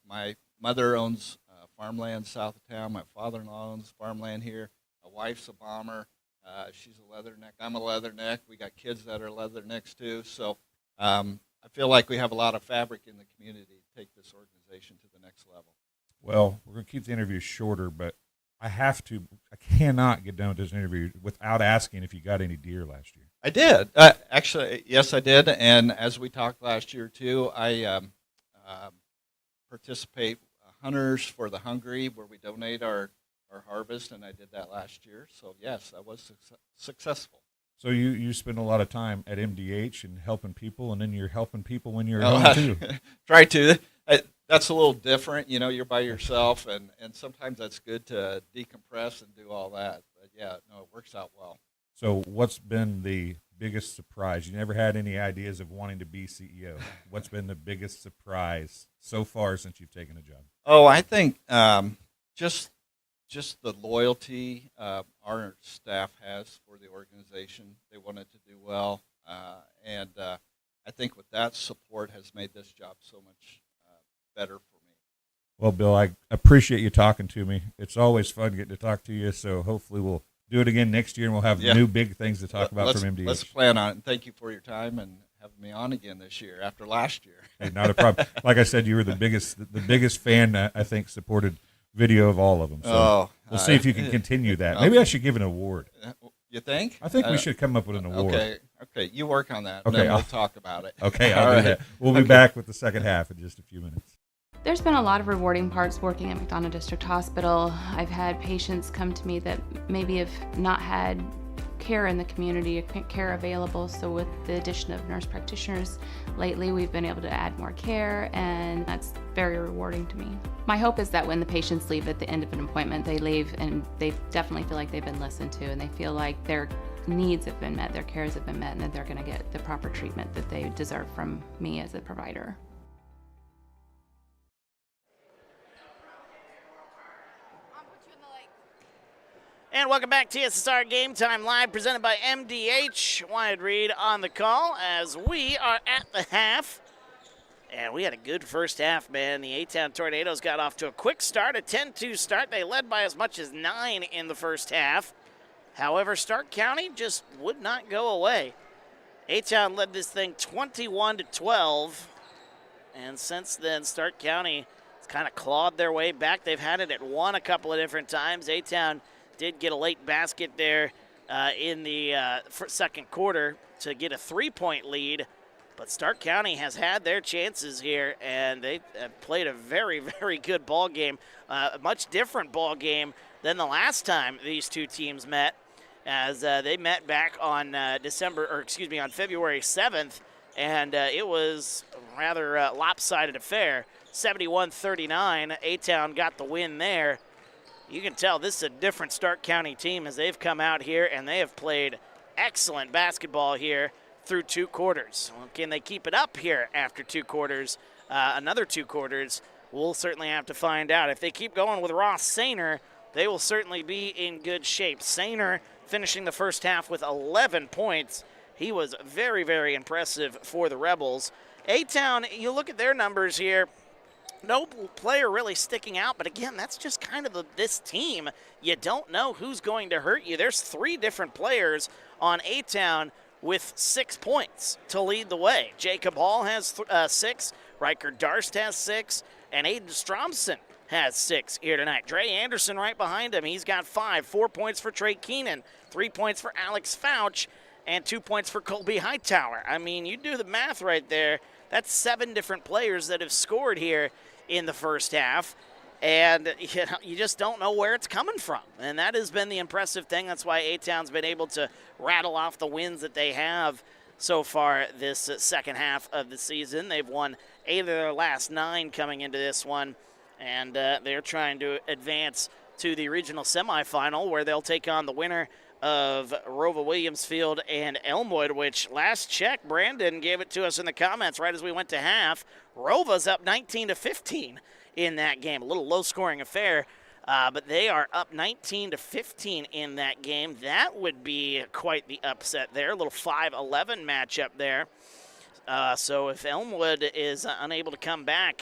my mother owns farmland south of town. My father-in-law owns farmland here. My wife's a bomber. She's a leatherneck. I'm a leatherneck. We got kids that are leathernecks too. So I feel like we have a lot of fabric in the community to take this organization to the next level. Well, we're going to keep the interview shorter, but I cannot get done with this interview without asking if you got any deer last year. I did. Actually, yes, I did. And as we talked last year, too, I participate Hunters for the Hungry, where we donate our harvest, and I did that last year. So, yes, I was successful. So you spend a lot of time at MDH and helping people, and then you're helping people when you're at home, too. Try to. That's a little different. You know, you're by yourself, and sometimes that's good to decompress and do all that. But, yeah, no, it works out well. So what's been the biggest surprise? You never had any ideas of wanting to be CEO. What's been the biggest surprise so far since you've taken a job? Oh, I think just the loyalty our staff has for the organization. They want it to do well. And I think with that support has made this job so much better for me. Well, Bill, I appreciate you talking to me. It's always fun getting to talk to you, so hopefully we'll do it again next year, and we'll have new big things to talk about from MDH. Let's plan on it, and thank you for your time and having me on again this year after last year. Hey, not a problem. Like I said, you were the biggest fan, I think, supported video of all of them. So we'll see if you can continue that. Maybe I should give an award. You think? I think we should come up with an award. Okay. You work on that. Okay, And then we'll talk about it. Okay, I'll do that. We'll be back with the second half in just a few minutes. There's been a lot of rewarding parts working at McDonough District Hospital. I've had patients come to me that maybe have not had care in the community, care available. So with the addition of nurse practitioners lately, we've been able to add more care, and that's very rewarding to me. My hope is that when the patients leave at the end of an appointment, they leave and they definitely feel like they've been listened to, and they feel like their needs have been met, their cares have been met, and that they're going to get the proper treatment that they deserve from me as a provider. And welcome back to TSSR Game Time Live, presented by MDH. Wyatt Reed on the call as we are at the half. And we had a good first half, man. The A-Town Tornadoes got off to a quick start, a 10-2 start. They led by as much as 9 in the first half. However, Stark County just would not go away. A-Town led this thing 21-12. And since then, Stark County has kind of clawed their way back. They've had it at 1 a couple of different times. A-Town did get a late basket there in the second quarter to get a 3-point lead. But Stark County has had their chances here, and they have played a very, very good ball game. A much different ball game than the last time these two teams met, as they met back on on February 7th, and it was a rather lopsided affair. 71-39, A-Town got the win there. You can tell this is a different Stark County team as they've come out here and they have played excellent basketball here through 2 quarters. Well, can they keep it up here after 2 quarters? Another 2 quarters, we'll certainly have to find out. If they keep going with Ross Sainer, they will certainly be in good shape. Sainer finishing the first half with 11 points. He was very, very impressive for the Rebels. A-Town, you look at their numbers here, no player really sticking out, but again, that's just kind of this team. You don't know who's going to hurt you. There's 3 different players on A-Town with 6 points to lead the way. Jacob Hall has 6, Riker Darst has 6, and Aiden Stromson has 6 here tonight. Dre Anderson right behind him. He's got 5. 4 points for Trey Keenan, 3 points for Alex Fouch, and 2 points for Colby Hightower. I mean, you do the math right there. That's 7 different players that have scored here in the first half, and you just don't know where it's coming from. And that has been the impressive thing. That's why A-Town's been able to rattle off the wins that they have so far this second half of the season. They've won 8 of their last 9 coming into this one, and they're trying to advance to the regional semifinal where they'll take on the winner of Rova Williamsfield and Elmwood, which last check, Brandon gave it to us in the comments right as we went to half. Rova's up 19-15 in that game. A little low-scoring affair, but they are up 19-15 in that game. That would be quite the upset there. A little 5-11 matchup there. So if Elmwood is unable to come back,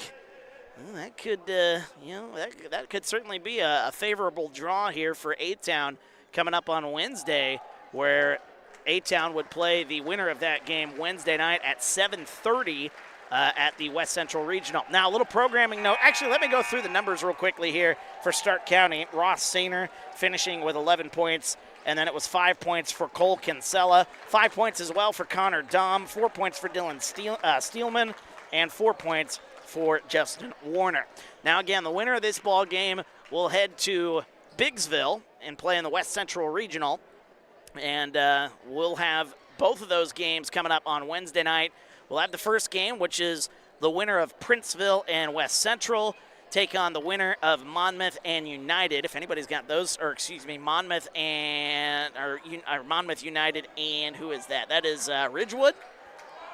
well, that could, that could certainly be a favorable draw here for A-Town coming up on Wednesday, where A-Town would play the winner of that game Wednesday night at 7:30 at the West Central Regional. Now, a little programming note. Actually, let me go through the numbers real quickly here for Stark County. Ross Sainer finishing with 11 points, and then it was 5 points for Cole Kinsella, 5 points as well for Connor Dom, 4 points for Dylan Steelman, and 4 points for Justin Warner. Now, again, the winner of this ball game will head to Biggsville and play in the West Central Regional, and we'll have both of those games coming up on Wednesday night. We'll have the first game, which is the winner of Princeville and West Central take on the winner of Monmouth and United. If anybody's got those, or excuse me, Monmouth United, and who is that? That is Ridgewood,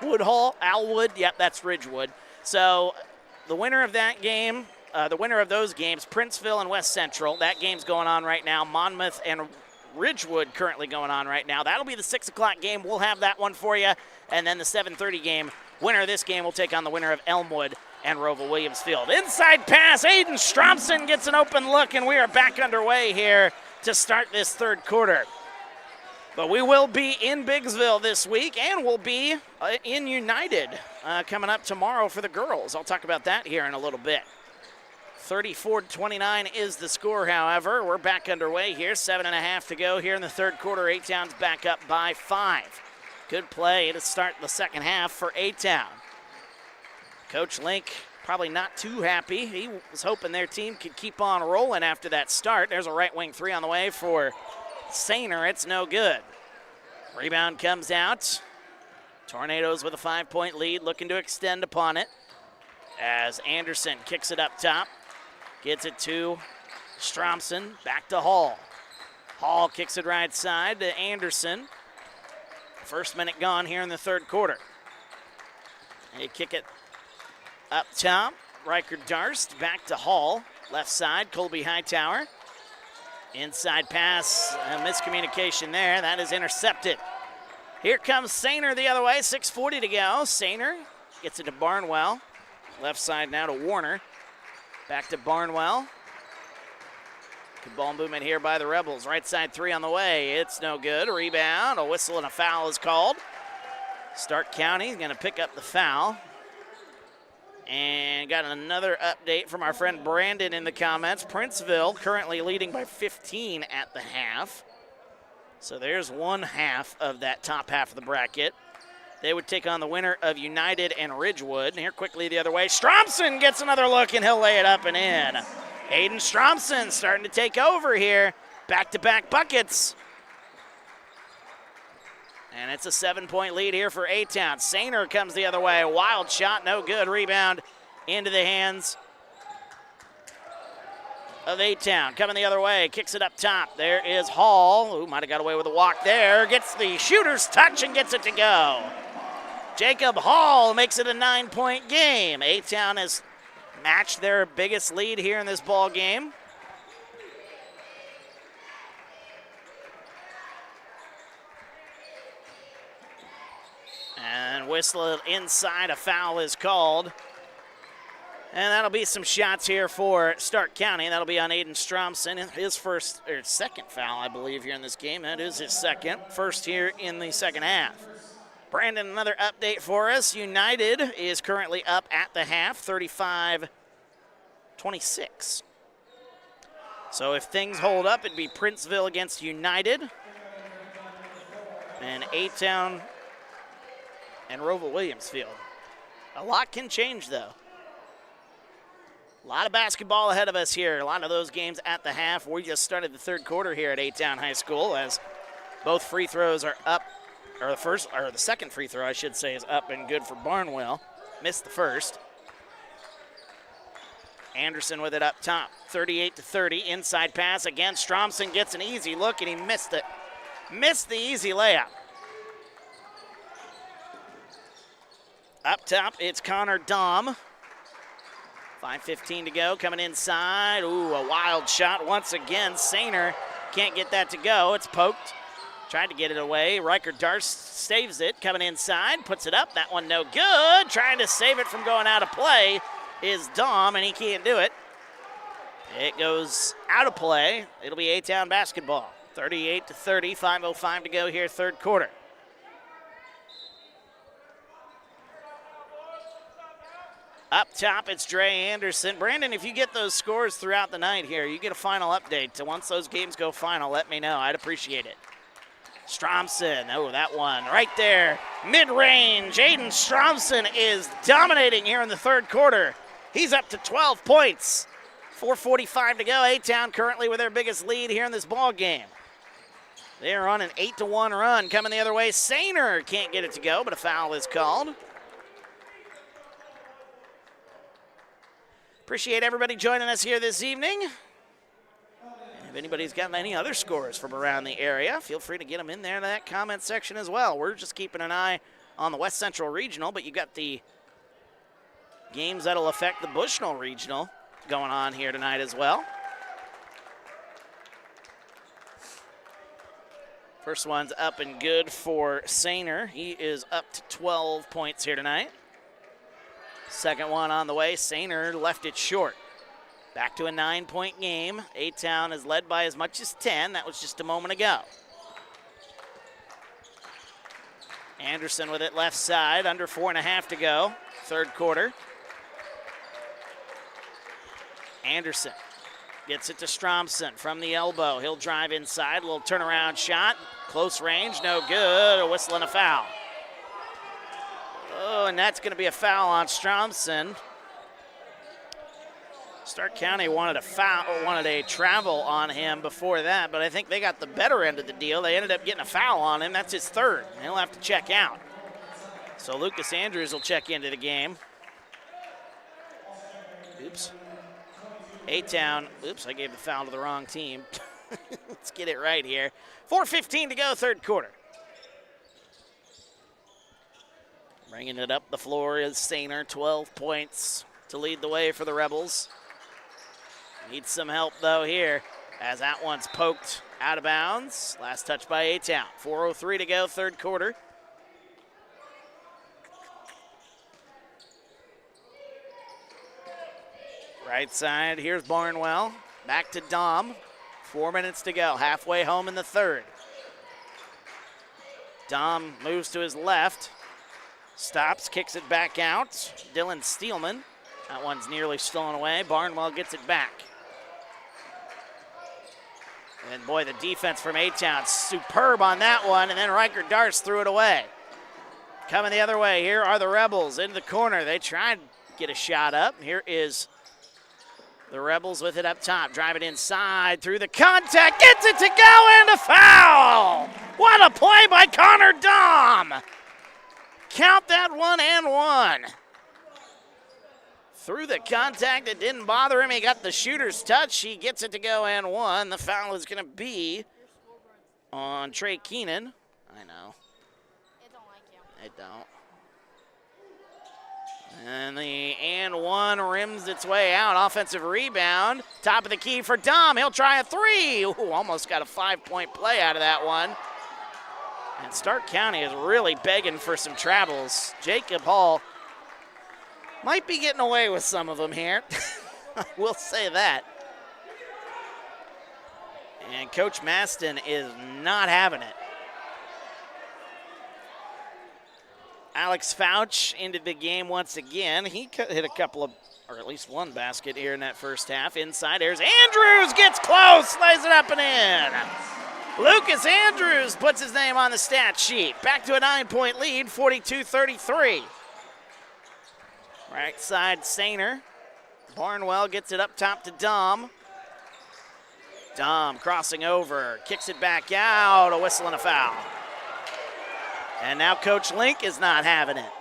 Woodhall, Alwood. Yep, that's Ridgewood. So the winner of that game. The winner of those games, Princeville and West Central. That game's going on right now. Monmouth and Ridgewood currently going on right now. That'll be the 6 o'clock game. We'll have that one for you. And then the 7:30 game, winner of this game will take on the winner of Elmwood and Rova Williamsfield. Inside pass, Aiden Stromson gets an open look, and we are back underway here to start this third quarter. But we will be in Biggsville this week, and we'll be in United coming up tomorrow for the girls. I'll talk about that here in a little bit. 34-29 is the score, however. We're back underway here. 7.5 to go here in the third quarter. A-Town's back up by 5. Good play to start the second half for A-Town. Coach Link probably not too happy. He was hoping their team could keep on rolling after that start. There's a right wing three on the way for Sainer. It's no good. Rebound comes out. Tornadoes with a 5-point lead, looking to extend upon it as Anderson kicks it up top. Gets it to Stromson, back to Hall. Hall kicks it right side to Anderson. First minute gone here in the third quarter. They kick it up top. Riker Darst back to Hall. Left side, Colby Hightower. Inside pass, a miscommunication there. That is intercepted. Here comes Sainer the other way, 6:40 to go. Sainer gets it to Barnwell. Left side now to Warner. Back to Barnwell. Good ball movement here by the Rebels. Right side three on the way. It's no good. Rebound. A whistle and a foul is called. Stark County is going to pick up the foul. And got another update from our friend Brandon in the comments. Princeville currently leading by 15 at the half. So there's one half of that top half of the bracket. They would take on the winner of United and Ridgewood. And here quickly the other way. Stromson gets another look, and he'll lay it up and in. Aiden Stromson starting to take over here. Back-to-back buckets. And it's a 7-point lead here for A-Town. Sainer comes the other way. Wild shot, no good. Rebound into the hands of A-Town. Coming the other way, kicks it up top. There is Hall, who might have got away with a walk there. Gets the shooter's touch and gets it to go. Jacob Hall makes it a 9-point game. A-Town has matched their biggest lead here in this ball game. And whistle inside, a foul is called. And that'll be some shots here for Stark County. That'll be on Aiden Stromson, his second foul, I believe, here in this game. That is his second. First here in the second half. Brandon, another update for us. United is currently up at the half, 35-26. So if things hold up, it'd be Princeville against United. And A-Town and Roval Williamsfield. A lot can change, though. A lot of basketball ahead of us here. A lot of those games at the half. We just started the third quarter here at A-Town High School as both free throws are up. Or the second free throw, I should say, is up and good for Barnwell. Missed the first. Anderson with it up top. 38-30. Inside pass again. Stromson gets an easy look, and he missed it. Missed the easy layup. Up top, it's Connor Dahm. 5:15 to go, coming inside. Ooh, a wild shot once again. Sainer can't get that to go. It's poked. Tried to get it away. Riker Darst saves it, coming inside, puts it up. That one no good. Trying to save it from going out of play is Dahm, and he can't do it. It goes out of play. It'll be A-Town basketball. 38-30, 5:05 to go here, third quarter. Up top, it's Dre Anderson. Brandon, if you get those scores throughout the night here, you get a final update. So once those games go final, let me know. I'd appreciate it. Stromson, oh, that one right there. Mid-range, Aiden Stromson is dominating here in the third quarter. He's up to 12 points. 4:45 to go. A-Town currently with their biggest lead here in this ball game. They are on an 8-1 run. Coming the other way, Sainer can't get it to go, but a foul is called. Appreciate everybody joining us here this evening. And if anybody's got any other scores from around the area, feel free to get them in there in that comment section as well. We're just keeping an eye on the West Central Regional, but you got the games that'll affect the Bushnell Regional going on here tonight as well. First one's up and good for Sainer. He is up to 12 points here tonight. Second one on the way. Sainer left it short. Back to a 9-point game. A-Town is led by as much as 10. That was just a moment ago. Anderson with it left side. Under 4.5 to go. Third quarter. Anderson gets it to Stromson from the elbow. He'll drive inside, a little turnaround shot. Close range, no good. A whistle and a foul. Oh, and that's going to be a foul on Stromson. Stark County wanted a travel on him before that, but I think they got the better end of the deal. They ended up getting a foul on him. That's his third. He'll have to check out. So Lucas Andrews will check into the game. Oops. A-Town, oops, I gave the foul to the wrong team. Let's get it right here. 4:15 to go, third quarter. Bringing it up the floor is Sainer, 12 points to lead the way for the Rebels. Needs some help, though, here, as that one's poked out of bounds. Last touch by A-Town. 4:03 to go, third quarter. Right side, here's Barnwell. Back to Dom. 4 minutes to go, halfway home in the third. Dom moves to his left. Stops, kicks it back out. Dylan Steelman. That one's nearly stolen away. Barnwell gets it back. And boy, the defense from A-Town, superb on that one, and then Riker Darce threw it away. Coming the other way, here are the Rebels into the corner. They tried to get a shot up. Here is the Rebels with it up top, drive it inside through the contact, gets it to go, and a foul! What a play by Connor Dom! Count that 1 and 1. Through the contact, it didn't bother him. He got the shooter's touch. He gets it to go and 1. The foul is going to be on Trey Keenan. I know. It don't like you. It don't. And the and 1 rims its way out. Offensive rebound. Top of the key for Dom. He'll try a 3. Ooh, almost got a 5-point play out of that one. And Stark County is really begging for some travels. Jacob Hall might be getting away with some of them here. We'll say that. And Coach Maston is not having it. Alex Fouch into the game once again. He hit a couple of, or at least one basket here in that first half. Inside, there's Andrews, gets close, lays it up and in. Lucas Andrews puts his name on the stat sheet. Back to a 9-point lead, 42-33. Right side, Sainer. Barnwell gets it up top to Dom. Dom crossing over, kicks it back out, a whistle and a foul. And now Coach Link is not having it.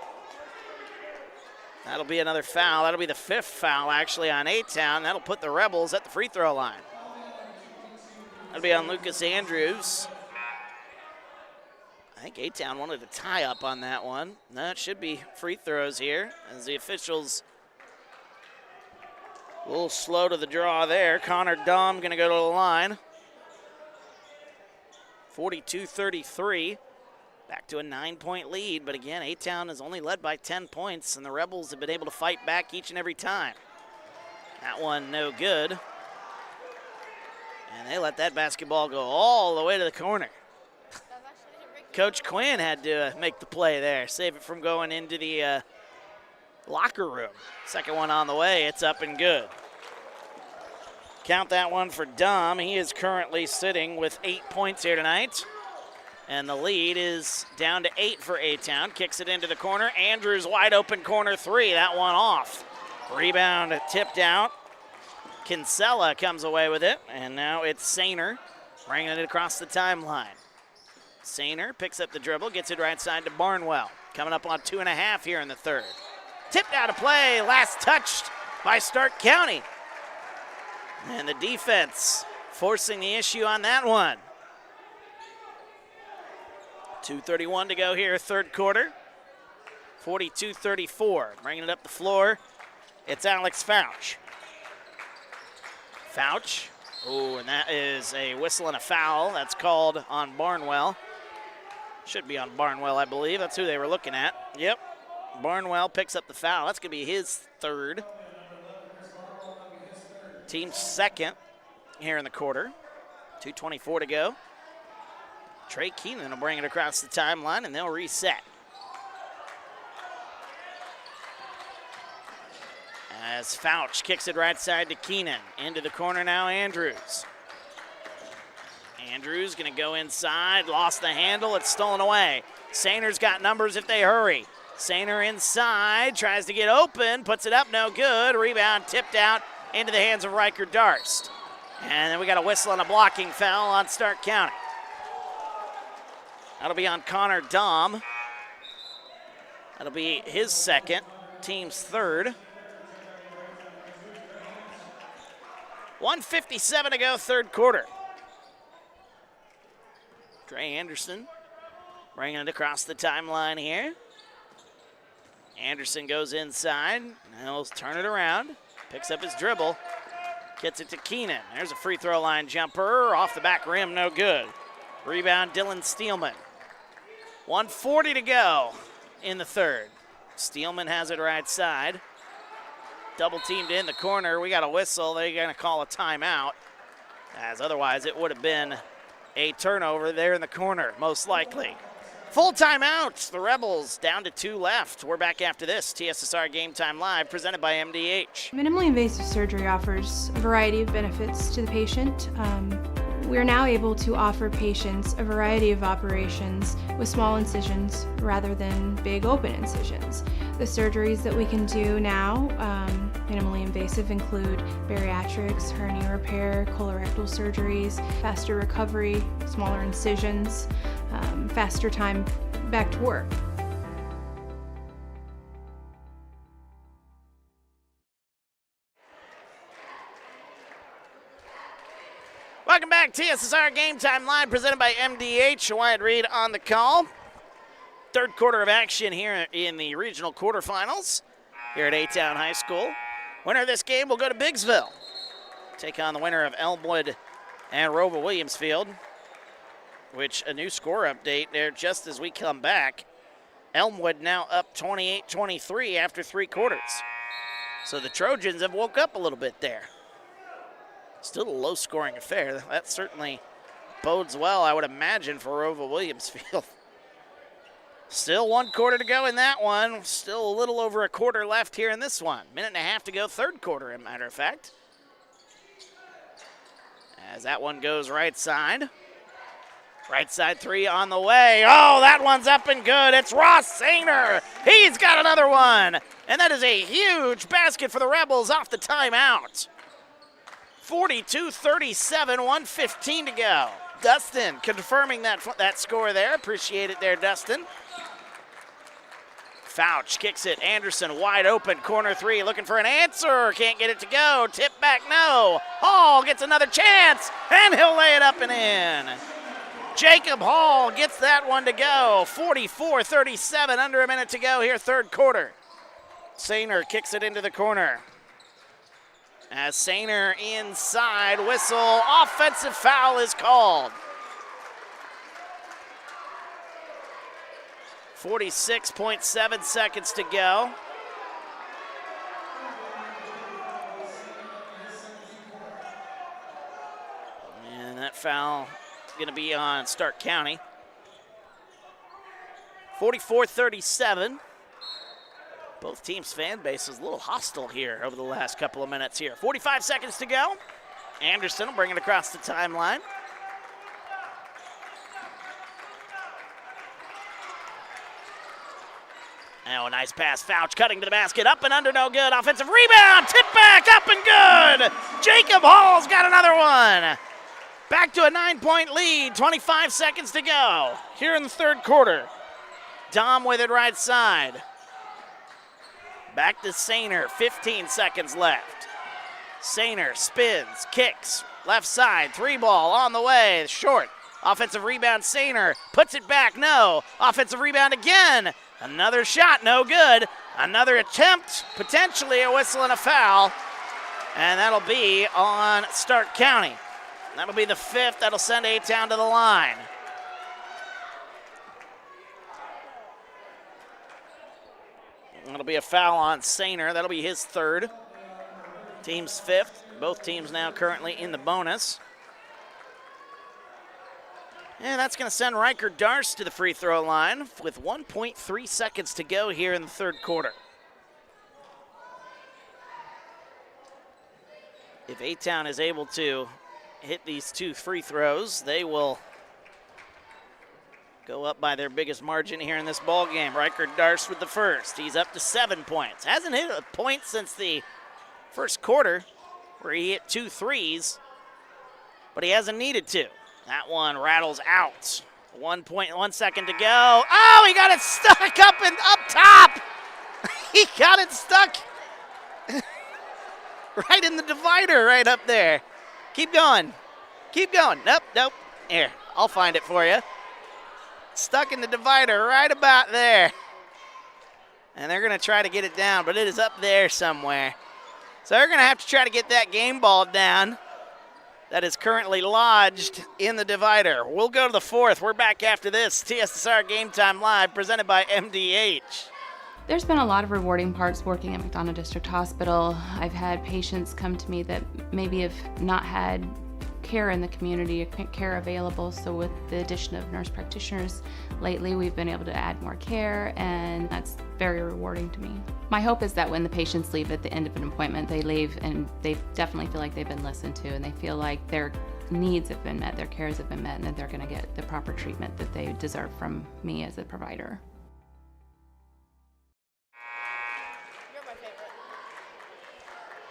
That'll be another foul. That'll be the 5th foul, actually, on A-Town. That'll put the Rebels at the free throw line. That'll be on Lucas Andrews. I think A-Town wanted a tie-up on that one. No, it should be free throws here, as the officials a little slow to the draw there. Connor Dom going to go to the line. 42-33. Back to a 9-point lead, but again, A-Town is only led by 10 points, and the Rebels have been able to fight back each and every time. That one no good. And they let that basketball go all the way to the corner. Coach Quinn had to make the play there, save it from going into the locker room. Second one on the way, it's up and good. Count that one for Dom. He is currently sitting with 8 points here tonight. And the lead is down to 8 for A-Town. Kicks it into the corner. Andrews wide open corner 3. That one off. Rebound tipped out. Kinsella comes away with it. And now it's Sainer bringing it across the timeline. Sainer picks up the dribble, gets it right side to Barnwell. Coming up on 2.5 here in the third. Tipped out of play. Last touched by Stark County. And the defense forcing the issue on that one. 2:31 to go here, third quarter. 42-34. Bringing it up the floor, it's Alex Fouch. Fouch. Oh, and that is a whistle and a foul. That's called on Barnwell. Should be on Barnwell, I believe. That's who they were looking at. Yep. Barnwell picks up the foul. That's going to be his third. Team's second here in the quarter. 2:24 to go. Trey Keenan will bring it across the timeline, and they'll reset. As Fouch kicks it right side to Keenan. Into the corner now, Andrews. Andrews going to go inside, lost the handle, it's stolen away. Sayner's got numbers if they hurry. Sayner inside, tries to get open, puts it up, no good. Rebound tipped out into the hands of Riker Darst. And then we got a whistle and a blocking foul on Stark County. That'll be on Connor Dahm. That'll be his second, team's third. 1:57 to go, third quarter. Trey Anderson bringing it across the timeline here. Anderson goes inside. Now he'll turn it around. Picks up his dribble. Gets it to Keenan. There's a free throw line jumper. Off the back rim, no good. Rebound, Dylan Steelman. 1:40 to go in the third. Steelman has it right side. Double teamed in the corner. We got a whistle. They're going to call a timeout, as otherwise it would have been a turnover there in the corner, most likely. Full timeout. The Rebels down to 2 left. We're back after this. TSSR Game Time Live, presented by MDH. Minimally invasive surgery offers a variety of benefits to the patient. We are now able to offer patients a variety of operations with small incisions rather than big open incisions. The surgeries that we can do now, minimally invasive, include bariatrics, hernia repair, colorectal surgeries, faster recovery, smaller incisions, faster time back to work. Welcome back, TSSR Game Time Live, presented by MDH. Wyatt Reed on the call. Third quarter of action here in the regional quarterfinals here at A-Town High School. Winner of this game will go to Biggsville. Take on the winner of Elmwood and Rova Williamsfield, which a new score update there just as we come back. Elmwood now up 28-23 after 3 quarters. So the Trojans have woke up a little bit there. Still a low-scoring affair. That certainly bodes well, I would imagine, for Rova Williamsfield. Still 1 quarter to go in that one. Still a little over a quarter left here in this one. Minute and a half to go, third quarter, as a matter of fact. As that one goes right side. Right side 3 on the way. Oh, that one's up and good. It's Ross Sayner. He's got another one. And that is a huge basket for the Rebels off the timeout. 42-37, 1:15 to go. Dustin confirming that score there. Appreciate it there, Dustin. Fouch kicks it. Anderson wide open. Corner 3 looking for an answer. Can't get it to go. Tip back, no. Hall gets another chance, and he'll lay it up and in. Jacob Hall gets that one to go. 44-37, under a minute to go here, third quarter. Sayner kicks it into the corner. As Sayner inside, whistle, offensive foul is called. 46.7 seconds to go. And that foul going to be on Stark County. 44-37. Both teams' fan base is a little hostile here over the last couple of minutes here. 45 seconds to go. Anderson will bring it across the timeline. Now a nice pass. Fouch cutting to the basket. Up and under, no good. Offensive rebound. Tip back. Up and good. Jacob Hall's got another one. Back to a 9-point lead. 25 seconds to go here in the third quarter. Dom with it right side. Back to Sayner, 15 seconds left. Sayner spins, kicks, left side, 3-ball on the way, short. Offensive rebound, Sayner puts it back, no. Offensive rebound again. Another shot, no good. Another attempt, potentially a whistle and a foul. And that'll be on Stark County. That'll be the 5th. That'll send A-Town to the line. That'll be a foul on Sayner. That'll be his 3rd. Team's 5th. Both teams now currently in the bonus. And that's going to send Riker Darst to the free throw line with 1.3 seconds to go here in the third quarter. If A-Town is able to hit these 2 free throws, they will go up by their biggest margin here in this ball game. Riker Darst with the first. He's up to 7 points. Hasn't hit a point since the first quarter where he hit 2 threes, but he hasn't needed to. That one rattles out. 1 second to go. Oh, he got it stuck up top. He got it stuck right in the divider right up there. Keep going. Keep going. Nope. Here, I'll find it for you. Stuck in the divider right about there. And they're going to try to get it down, but it is up there somewhere. So they're going to have to try to get that game ball down that is currently lodged in the divider. We'll go to the fourth. We're back after this. TSSR Game Time Live, presented by MDH. There's been a lot of rewarding parts working at McDonough District Hospital. I've had patients come to me that maybe have not had care in the community, care available. So with the addition of nurse practitioners lately, we've been able to add more care, and that's very rewarding to me. My hope is that when the patients leave at the end of an appointment, they leave and they definitely feel like they've been listened to, and they feel like their needs have been met, their cares have been met, and that they're going to get the proper treatment that they deserve from me as a provider.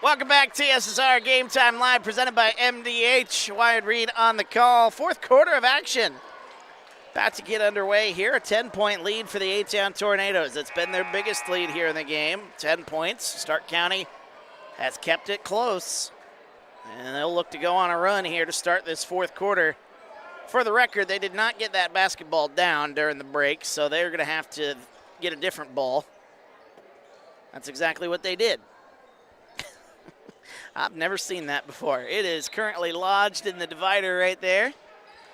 Welcome back, TSSR Game Time Live, presented by MDH. Wyatt Reed on the call. Fourth quarter of action. About to get underway here. A 10-point lead for the A-Town Tornadoes. It's been their biggest lead here in the game. 10 points. Stark County has kept it close. And they'll look to go on a run here to start this fourth quarter. For the record, they did not get that basketball down during the break, so they're going to have to get a different ball. That's exactly what they did. I've never seen that before. It is currently lodged in the divider right there.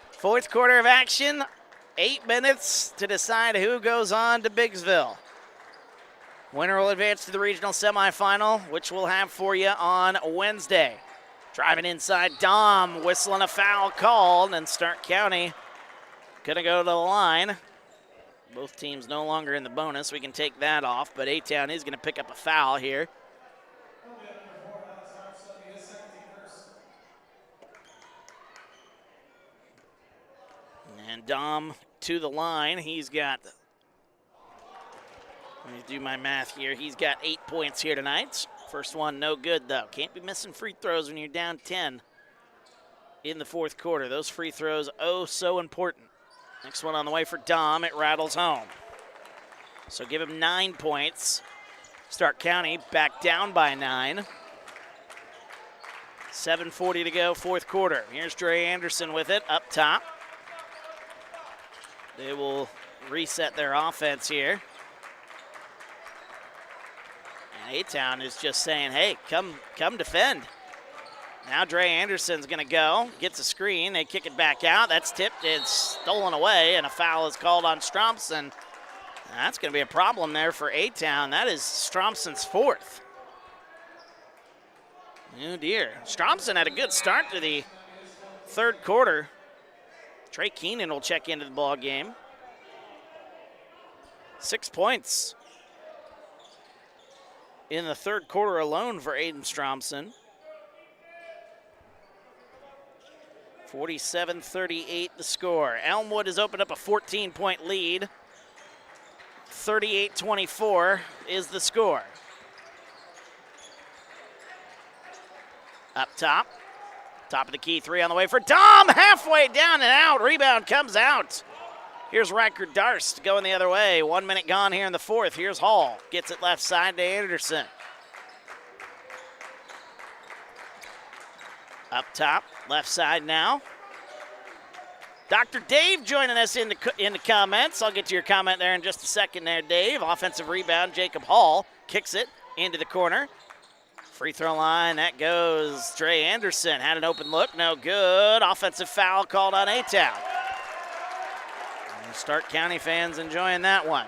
Fourth quarter of action. 8 minutes to decide who goes on to Biggsville. Winner will advance to the regional semifinal, which we'll have for you on Wednesday. Driving inside, Dom whistling a foul called, and Stark County gonna go to the line. Both teams no longer in the bonus. We can take that off, but A-Town is gonna pick up a foul here. And Dom to the line. He's got, let me do my math here. He's got 8 points here tonight. First one, no good, though. Can't be missing free throws when you're down 10 in the fourth quarter. Those free throws, oh, so important. Next one on the way for Dom. It rattles home. So give him 9 points. Stark County back down by 9. 7:40 to go, fourth quarter. Here's Dre Anderson with it up top. They will reset their offense here. And A-Town is just saying, hey, come defend. Now Dre Anderson's going to go, gets a screen. They kick it back out. That's tipped. It's stolen away, and a foul is called on Stromson. That's going to be a problem there for A-Town. That is Stromson's fourth. Oh, dear. Stromson had a good start to the third quarter. Trey Keenan will check into the ball game. 6 points in the third quarter alone for Aiden Stromson. 47-38 the score. Elmwood has opened up a 14-point lead. 38-24 is the score. Up top. Top of the key, 3 on the way for Dom. Halfway down and out. Rebound comes out. Here's Riker Darst going the other way. 1 minute gone here in the fourth. Here's Hall. Gets it left side to Anderson. Up top, left side now. Dr. Dave joining us in the comments. I'll get to your comment there in just a second there, Dave. Offensive rebound, Jacob Hall kicks it into the corner. Free throw line, that goes Dre Anderson. Had an open look, no good. Offensive foul called on A-Town. Stark County fans enjoying that one.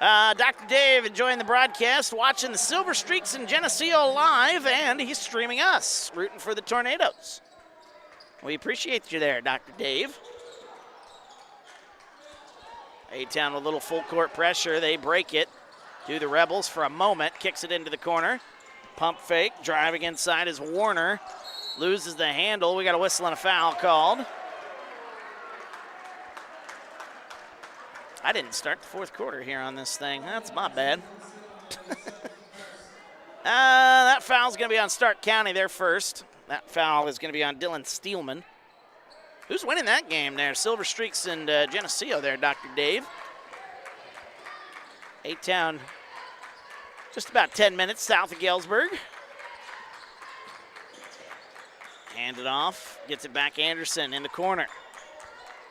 Dr. Dave enjoying the broadcast, watching the Silver Streaks in Geneseo live, and he's streaming us, rooting for the Tornadoes. We appreciate you there, Dr. Dave. A-Town with a little full court pressure. They break it. Do the Rebels for a moment. Kicks it into the corner. Pump fake, driving inside is Warner. Loses the handle. We got a whistle and a foul called. I didn't start the fourth quarter here on this thing. That's my bad. That foul's going to be on Stark County there first. That foul is going to be on Dylan Steelman. Who's winning that game there? Silver Streaks and Geneseo there, Dr. Dave. A-Town just about 10 minutes south of Galesburg. Hand it off, gets it back Anderson in the corner.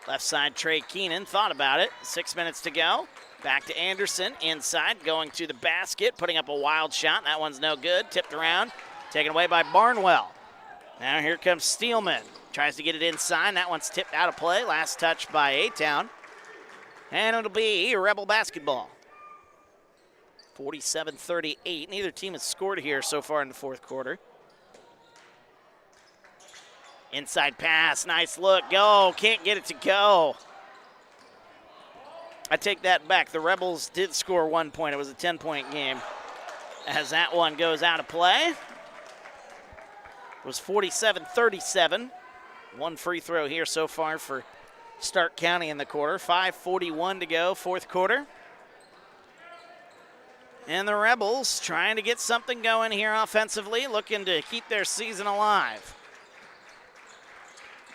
Left side, Trey Keenan thought about it. 6 minutes to go. Back to Anderson, inside, going to the basket, putting up a wild shot. That one's no good, tipped around, taken away by Barnwell. Now here comes Steelman. Tries to get it inside. That one's tipped out of play. Last touch by A-Town. And it'll be Rebel basketball. 47-38. Neither team has scored here so far in the fourth quarter. Inside pass. Nice look. Go. Can't get it to go. I take that back. The Rebels did score 1 point. It was a 10-point game. As that one goes out of play. It was 47-37. One free throw here so far for Stark County in the quarter. 5:41 to go, fourth quarter. And the Rebels trying to get something going here offensively, looking to keep their season alive.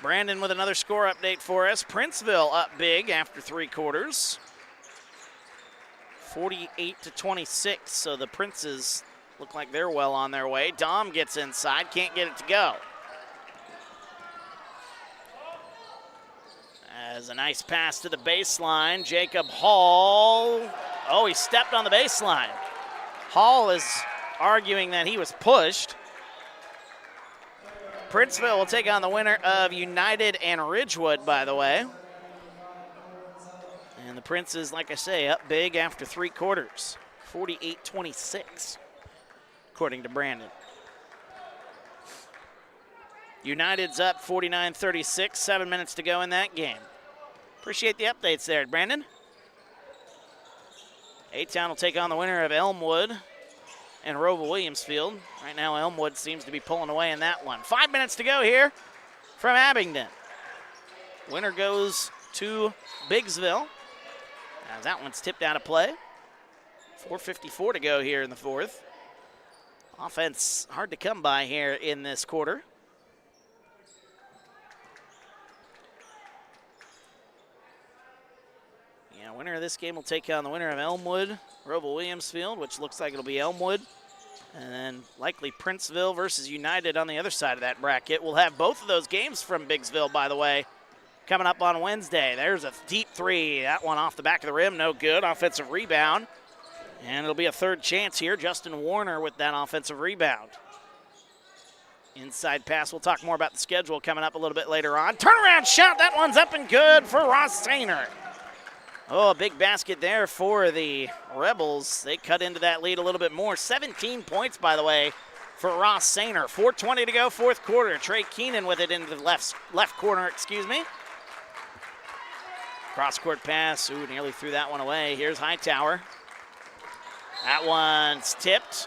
Brandon with another score update for us. Princeville up big after three quarters. 48-26, so the Princes look like they're well on their way. Dom gets inside, can't get it to go. As a nice pass to the baseline, Jacob Hall. Oh, he stepped on the baseline. Hall is arguing that he was pushed. Princeville will take on the winner of United and Ridgewood, by the way. And the Princes, like I say, up big after three quarters. 48-26, according to Brandon. United's up 49-36, 7 minutes to go in that game. Appreciate the updates there, Brandon. A-Town will take on the winner of Elmwood and Roval Williamsfield. Right now, Elmwood seems to be pulling away in that one. 5 minutes to go here from Abingdon. Winner goes to Biggsville. As that one's tipped out of play. 4:54 to go here in the fourth. Offense hard to come by here in this quarter. Yeah, winner of this game will take on the winner of Elmwood, Roval Williamsfield, which looks like it'll be Elmwood. And then likely Princeville versus United on the other side of that bracket. We'll have both of those games from Biggsville, by the way, coming up on Wednesday. There's a deep three. That one off the back of the rim, no good. Offensive rebound. And it'll be a third chance here. Justin Warner with that offensive rebound. Inside pass. We'll talk more about the schedule coming up a little bit later on. Turnaround shot. That one's up and good for Ross Sainer. Oh, a big basket there for the Rebels. They cut into that lead a little bit more. 17 points, by the way, for Ross Sainer. 4:20 to go, fourth quarter. Trey Keenan with it into the left corner, excuse me. Cross-court pass. Ooh, nearly threw that one away. Here's Hightower. That one's tipped.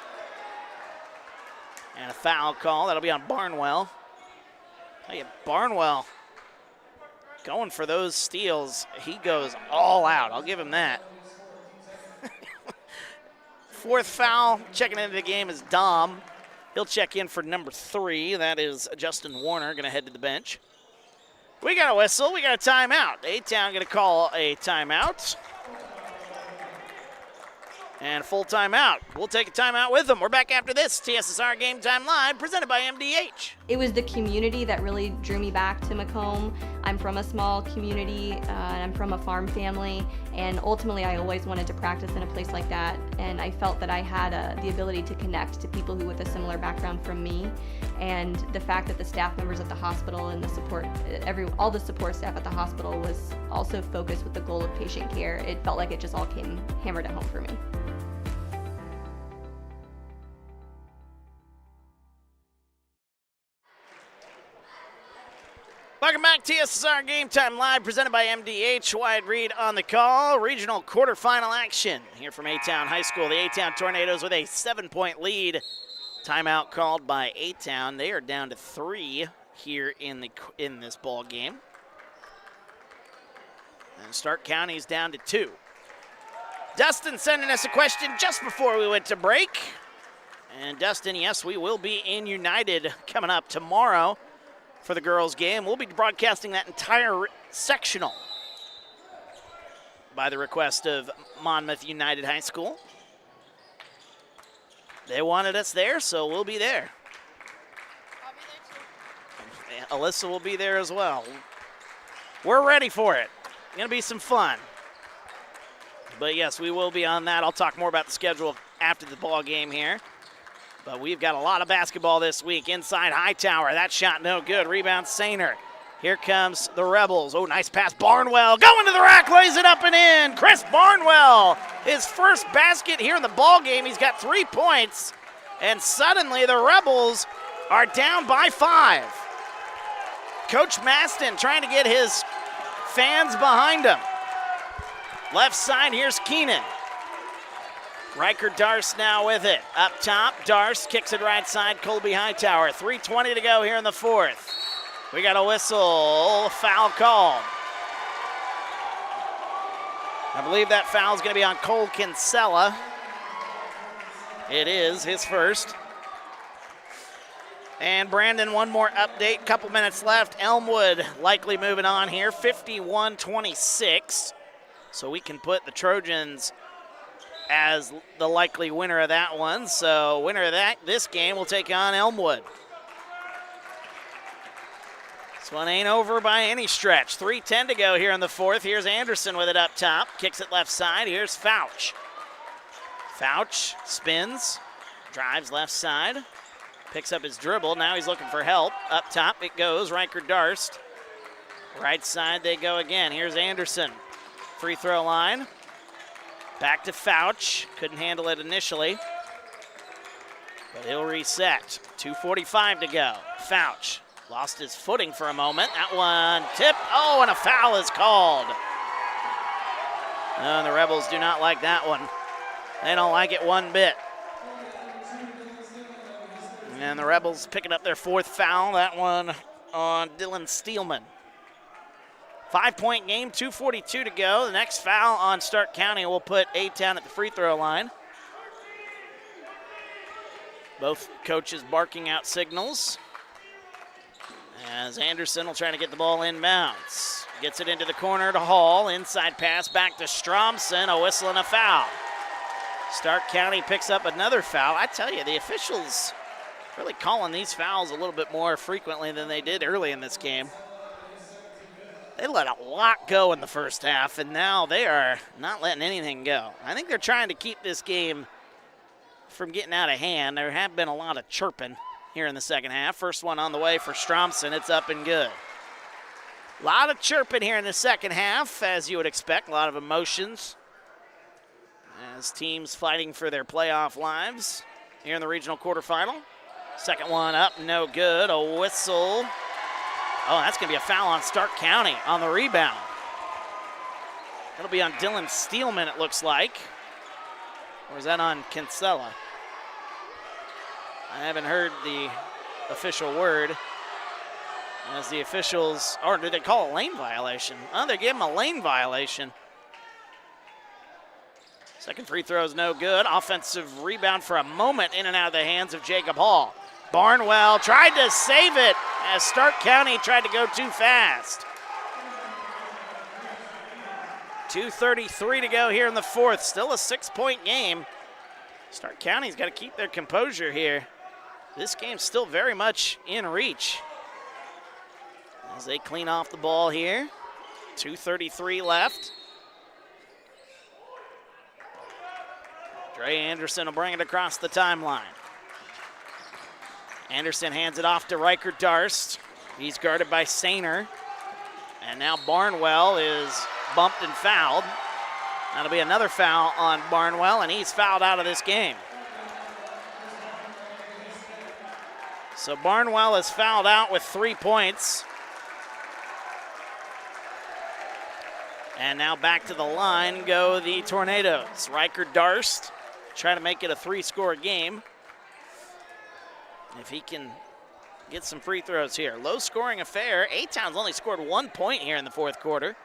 And a foul call. That'll be on Barnwell. Hey, Barnwell going for those steals. He goes all out. I'll give him that. Fourth foul checking into the game is Dom. He'll check in for number 3. That is Justin Warner going to head to the bench. We got a whistle. We got a timeout. A-Town going to call a timeout. And a full timeout. We'll take a timeout with them. We're back after this. TSSR Game Time Live, presented by MDH. It was the community that really drew me back to Macomb. I'm from a small community, and I'm from a farm family, and ultimately I always wanted to practice in a place like that, and I felt that I had the ability to connect to people who with a similar background from me, and the fact that the staff members at the hospital and the support, all the support staff at the hospital was also focused with the goal of patient care. It felt like it just all came hammered at home for me. Welcome back, TSSR Game Time Live, presented by MDH. Wyatt Reed on the call. Regional quarterfinal action here from A-Town High School. The A-Town Tornadoes with a 7-point lead Timeout called by A-Town. They are down to 3 here in this ball game. And Stark County's down to 2. Dustin sending us a question just before we went to break. And Dustin, yes, we will be in United coming up tomorrow for the girls' game. We'll be broadcasting that entire sectional by the request of Monmouth United High School. They wanted us there, so we'll be there. I'll be there too. Alyssa will be there as well. We're ready for it. It's going to be some fun. But yes, we will be on that. I'll talk more about the schedule after the ball game here. But we've got a lot of basketball this week. Inside Hightower. That shot no good. Rebound Sainer. Here comes the Rebels. Oh, nice pass. Barnwell going to the rack, lays it up and in. Chris Barnwell, his first basket here in the ball game. He's got 3 points. And suddenly the Rebels are down by 5. Coach Maston trying to get his fans behind him. Left side, here's Keenan. Riker Darst now with it. Up top, Darst kicks it right side, Colby Hightower. 3:20 to go here in the 4th. We got a whistle, foul called. I believe that foul is going to be on Cole Kinsella. It is his first. And Brandon, one more update, couple minutes left. Elmwood likely moving on here, 51-26. So we can put the Trojans as the likely winner of that one. So winner of this game will take on Elmwood. This one ain't over by any stretch. 3:10 to go here in the 4th. Here's Anderson with it up top. Kicks it left side. Here's Fouch. Fouch spins, drives left side, picks up his dribble. Now he's looking for help. Up top it goes. Riker Darst. Right side they go again. Here's Anderson. Free throw line. Back to Fouch. Couldn't handle it initially, but he'll reset. 2:45 to go. Fouch lost his footing for a moment. That one tipped. Oh, and a foul is called. Oh, the Rebels do not like that one. They don't like it one bit. And the Rebels picking up their 4th foul. That one on Dylan Steelman. 5-point game, 2:42 to go. The next foul on Stark County will put A-Town at the free throw line. Both coaches barking out signals. As Anderson will try to get the ball inbounds. Gets it into the corner to Hall. Inside pass back to Stromson. A whistle and a foul. Stark County picks up another foul. I tell you, the officials really calling these fouls a little bit more frequently than they did early in this game. They let a lot go in the first half, and now they are not letting anything go. I think they're trying to keep this game from getting out of hand. There have been a lot of chirping here in the second half. First one on the way for Stromson. It's up and good. A lot of chirping here in the second half, as you would expect. A lot of emotions as teams fighting for their playoff lives here in the regional quarterfinal. Second one up, no good. A whistle. Oh, that's going to be a foul on Stark County on the rebound. That'll be on Dylan Steelman, it looks like. Or is that on Kinsella? I haven't heard the official word. As the officials, or did they call a lane violation? Oh, they gave him a lane violation. Second free throw is no good. Offensive rebound for a moment in and out of the hands of Jacob Hall. Barnwell tried to save it as Stark County tried to go too fast. 2:33 to go here in the 4th. Still a 6-point game. Stark County's got to keep their composure here. This game's still very much in reach as they clean off the ball here. 2:33 left. Dre Anderson will bring it across the timeline. Anderson hands it off to Riker Darst. He's guarded by Sainer. And now Barnwell is bumped and fouled. That'll be another foul on Barnwell, and he's fouled out of this game. So Barnwell is fouled out with 3 points. And now back to the line go the Tornadoes. Riker Darst trying to make it a 3-score game. if he can get some free throws here. Low-scoring affair. A-Town's only scored 1 point here in the fourth quarter.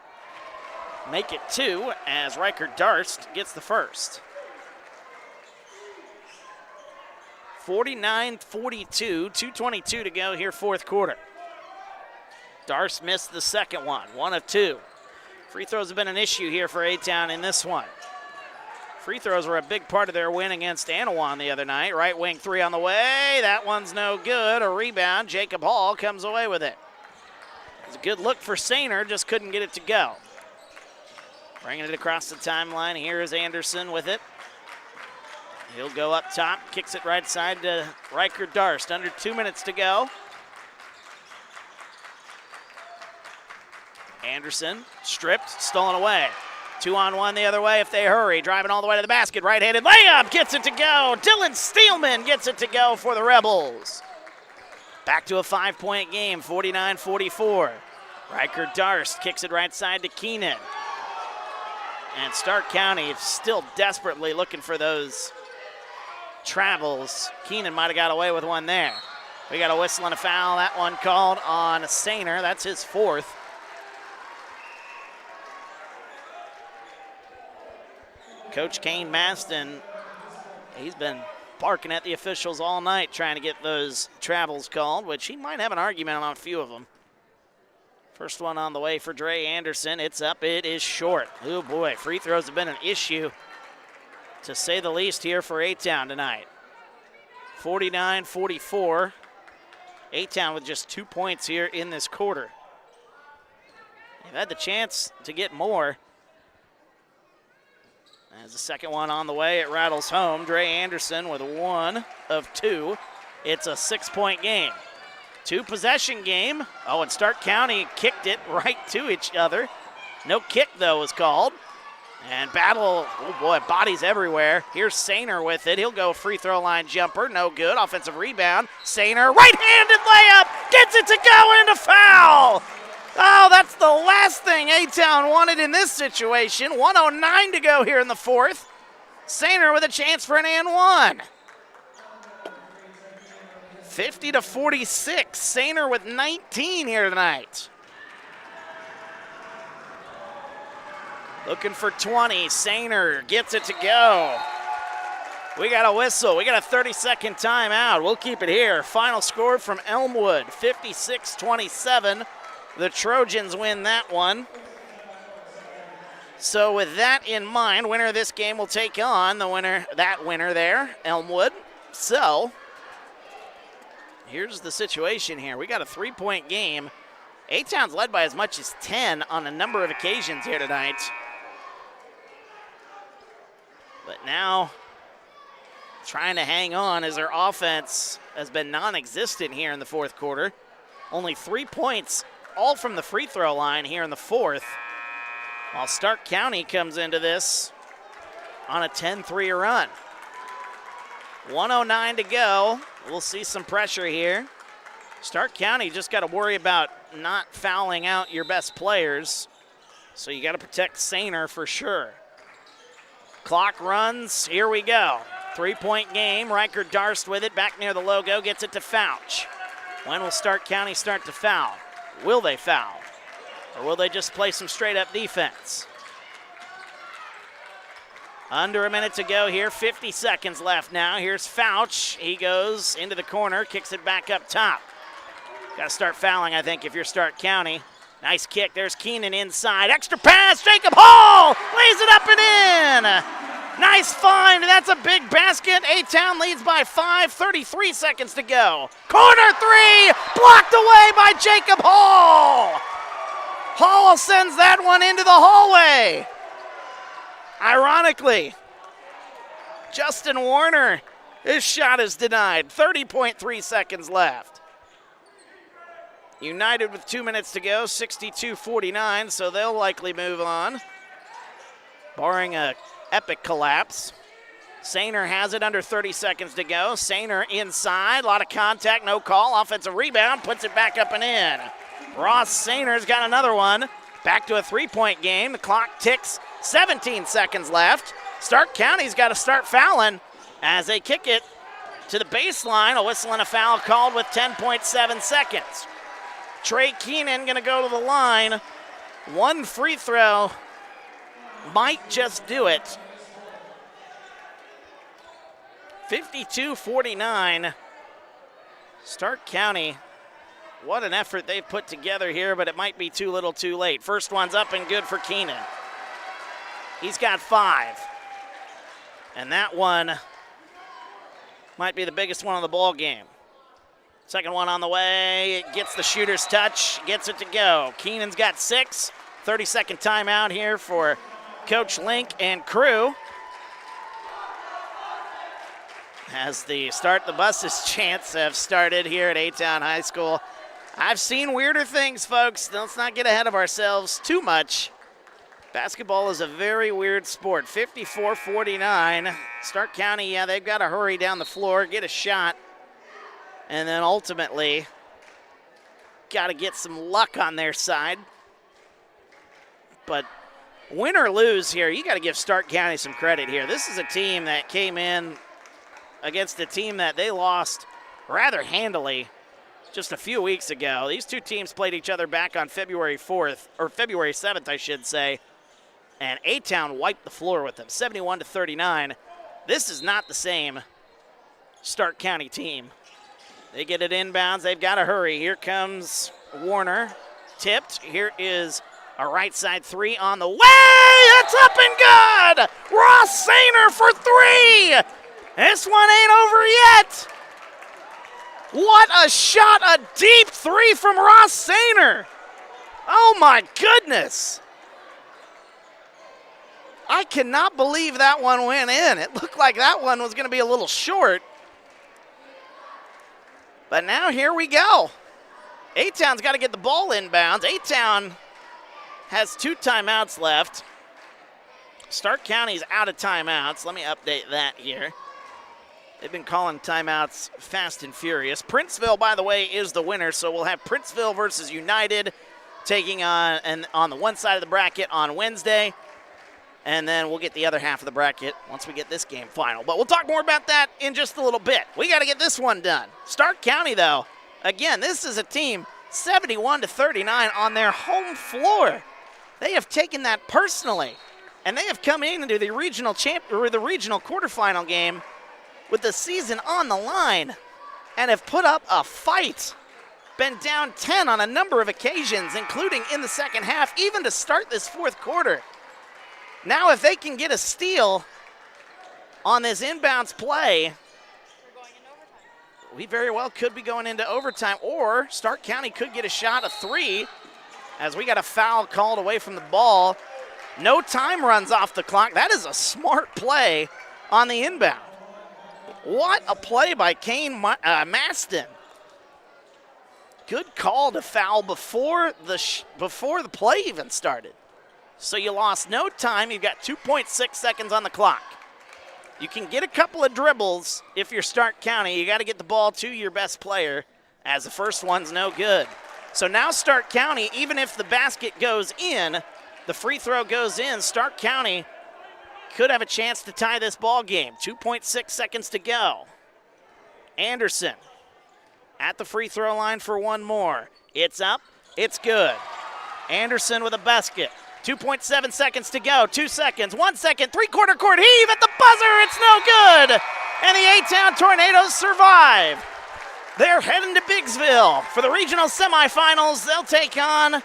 Make it 2 as Riker Darst gets the first. 49-42, 2:22 to go here, fourth quarter. Darst missed the second one, 1 of 2. Free throws have been an issue here for A-Town in this one. Free throws were a big part of their win against Anawan the other night. Right wing three on the way. That one's no good. A rebound. Jacob Hall comes away with it. It's a good look for Sainer, just couldn't get it to go. Bringing it across the timeline. Here is Anderson with it. He'll go up top, kicks it right side to Riker Darst. Under 2 minutes to go. Anderson stripped, stolen away. 2-on-1 the other way if they hurry. Driving all the way to the basket. Right-handed layup, gets it to go. Dylan Steelman gets it to go for the Rebels. Back to a 5-point game, 49-44. Riker Darst kicks it right side to Keenan. And Stark County still desperately looking for those travels. Keenan might have got away with one there. We got a whistle and a foul. That one called on Sainer. That's his fourth. Coach Kane Maston, he's been barking at the officials all night trying to get those travels called, which he might have an argument on a few of them. First one on the way for Dre Anderson. It's up, it is short. Oh boy, free throws have been an issue, to say the least, here for A-Town tonight. 49-44. A-Town with just 2 points here in this quarter. They've had the chance to get more. As the second one on the way, it rattles home. Dre Anderson with 1 of 2. It's a 6-point game. 2-possession game. Oh, and Stark County kicked it right to each other. No kick, though, was called. And battle, oh boy, bodies everywhere. Here's Sainer with it. He'll go free throw line jumper. No good. Offensive rebound. Sainer, right-handed layup. Gets it to go into foul. Oh, that's the last thing A-Town wanted in this situation. 1:09 to go here in the fourth. Sainer with a chance for an and one. 50-46. Sainer with 19 here tonight. Looking for 20. Sainer gets it to go. We got a whistle. We got a 30-second timeout. We'll keep it here. Final score from Elmwood, 56-27. The Trojans win that one. So with that in mind, winner of this game will take on the winner there, Elmwood. So here's the situation here. We got a 3-point game. A-Town's led by as much as 10 on a number of occasions here tonight. But now trying to hang on as their offense has been non-existent here in the fourth quarter. Only 3 points, all from the free throw line here in the fourth. While Stark County comes into this on a 10-3 run. 1:09 to go. We'll see some pressure here. Stark County just got to worry about not fouling out your best players. So you got to protect Sainer for sure. Clock runs. Here we go. 3-point game. Riker Darst with it back near the logo. Gets it to Fouch. When will Stark County start to foul? Will they foul? Or will they just play some straight-up defense? Under a minute to go here, 50 seconds left now. Here's Fouch. He goes into the corner, kicks it back up top. Got to start fouling, I think, if you're Stark County. Nice kick. There's Keenan inside. Extra pass. Jacob Hall lays it up and in. Nice find. That's a big basket. A-Town leads by 5. 33 seconds to go. Corner three. Blocked away by Jacob Hall. Hall sends that one into the hallway. Ironically, Justin Warner, his shot is denied. 30.3 seconds left. United with 2 minutes to go, 62-49, so they'll likely move on, barring a epic collapse. Sainer has it under 30 seconds to go. Sainer inside, a lot of contact, no call. Offensive rebound, puts it back up and in. Ross Sainer's got another one. Back to a 3-point game. The clock ticks, 17 seconds left. Stark County's got to start fouling as they kick it to the baseline. A whistle and a foul called with 10.7 seconds. Trey Keenan going to go to the line. One free throw might just do it. 52-49. Stark County, what an effort they've put together here, but it might be too little too late. First one's up and good for Keenan. He's got 5. And that one might be the biggest one of the ball game. Second one on the way. It gets the shooter's touch, gets it to go. Keenan's got 6. 30-second timeout here for Coach Link and crew. As the Start the Buses chants have started here at A-Town High School. I've seen weirder things, folks. Let's not get ahead of ourselves too much. Basketball is a very weird sport. 54-49. Stark County, yeah, they've got to hurry down the floor, get a shot, and then ultimately got to get some luck on their side. But win or lose here, you got to give Stark County some credit here. This is a team that came in against a team that they lost rather handily just a few weeks ago. These two teams played each other back on February 4th, or February 7th, I should say, and A-Town wiped the floor with them, 71-39. This is not the same Stark County team. They get it inbounds. They've got to hurry. Here comes Warner. Tipped. Here is a right side 3 on the way. It's up and good. Ross Sainer for 3. This one ain't over yet. What a shot, a deep 3 from Ross Sainer. Oh my goodness. I cannot believe that one went in. It looked like that one was going to be a little short. But now here we go. A-Town's got to get the ball inbounds. A-Town has 2 timeouts left. Stark County's out of timeouts. Let me update that here. They've been calling timeouts fast and furious. Princeville, by the way, is the winner, so we'll have Princeville versus United taking on the one side of the bracket on Wednesday, and then we'll get the other half of the bracket once we get this game final. But we'll talk more about that in just a little bit. We got to get this one done. Stark County, though, again, this is a team 71-39 on their home floor. They have taken that personally, and they have come into the regional quarterfinal game with the season on the line and have put up a fight. Been down 10 on a number of occasions, including in the second half, even to start this fourth quarter. Now if they can get a steal on this inbounds play, we very well could be going into overtime, or Stark County could get a shot, a 3, as we got a foul called away from the ball. No time runs off the clock. That is a smart play on the inbound. What a play by Kane Maston. Good call to foul before the play even started. So you lost no time. You've got 2.6 seconds on the clock. You can get a couple of dribbles if you're Stark County. You got to get the ball to your best player, as the first one's no good. So now Stark County, even if the basket goes in, the free throw goes in, Stark County could have a chance to tie this ball game. 2.6 seconds to go. Anderson at the free throw line for one more. It's up. It's good. Anderson with a basket. 2.7 seconds to go. 2 seconds. 1 second. Three-quarter court heave at the buzzer. It's no good. And the A-Town Tornadoes survive. They're heading to Biggsville for the regional semifinals. They'll take on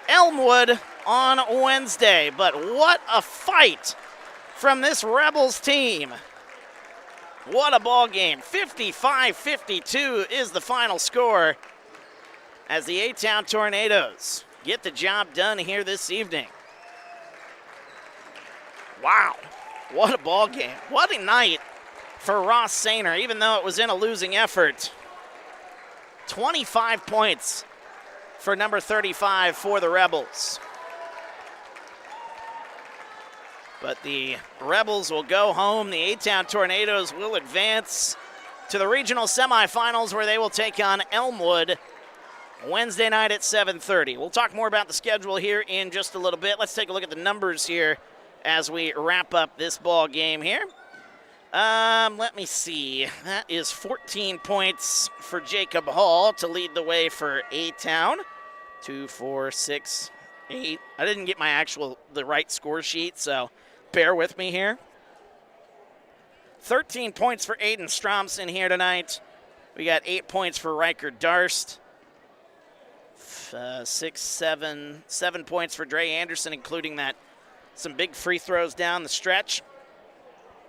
Elmwood on Wednesday. But what a fight from this Rebels team. What a ball game. 55-52 is the final score as the A-Town Tornadoes get the job done here this evening. Wow, what a ball game. What a night for Ross Sainer, even though it was in a losing effort. 25 points for number 35 for the Rebels. But the Rebels will go home. The A-Town Tornadoes will advance to the regional semifinals, where they will take on Elmwood Wednesday night at 7:30. We'll talk more about the schedule here in just a little bit. Let's take a look at the numbers here as we wrap up this ball game here. Let me see. That is 14 points for Jacob Hall to lead the way for A-Town. 2, 4, 6, 8. I didn't get the right score sheet, so bear with me here. 13 points for Aiden Stromson here tonight. We got 8 points for Riker Darst. 7 points for Dre Anderson, including some big free throws down the stretch.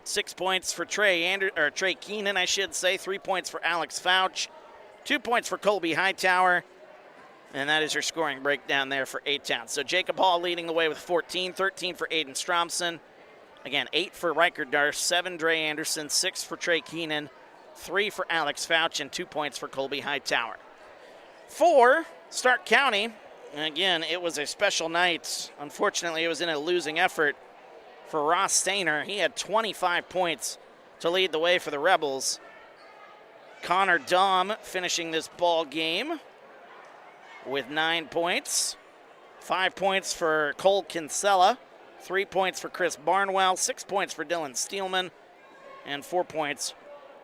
6 points for Trey Keenan, I should say. 3 points for Alex Fouch. 2 points for Colby Hightower. And that is your scoring breakdown there for A-Town. So Jacob Hall leading the way with 14, 13 for Aiden Stromson. Again, 8 for Riker Darst, 7 Dre Anderson, 6 for Trey Keenan, 3 for Alex Fouch, and 2 points for Colby Hightower. For Stark County, again, it was a special night. Unfortunately, it was in a losing effort for Ross Stainer. He had 25 points to lead the way for the Rebels. Connor Dahm finishing this ball game with 9 points. 5 points for Cole Kinsella. 3 points for Chris Barnwell. 6 points for Dylan Steelman. And 4 points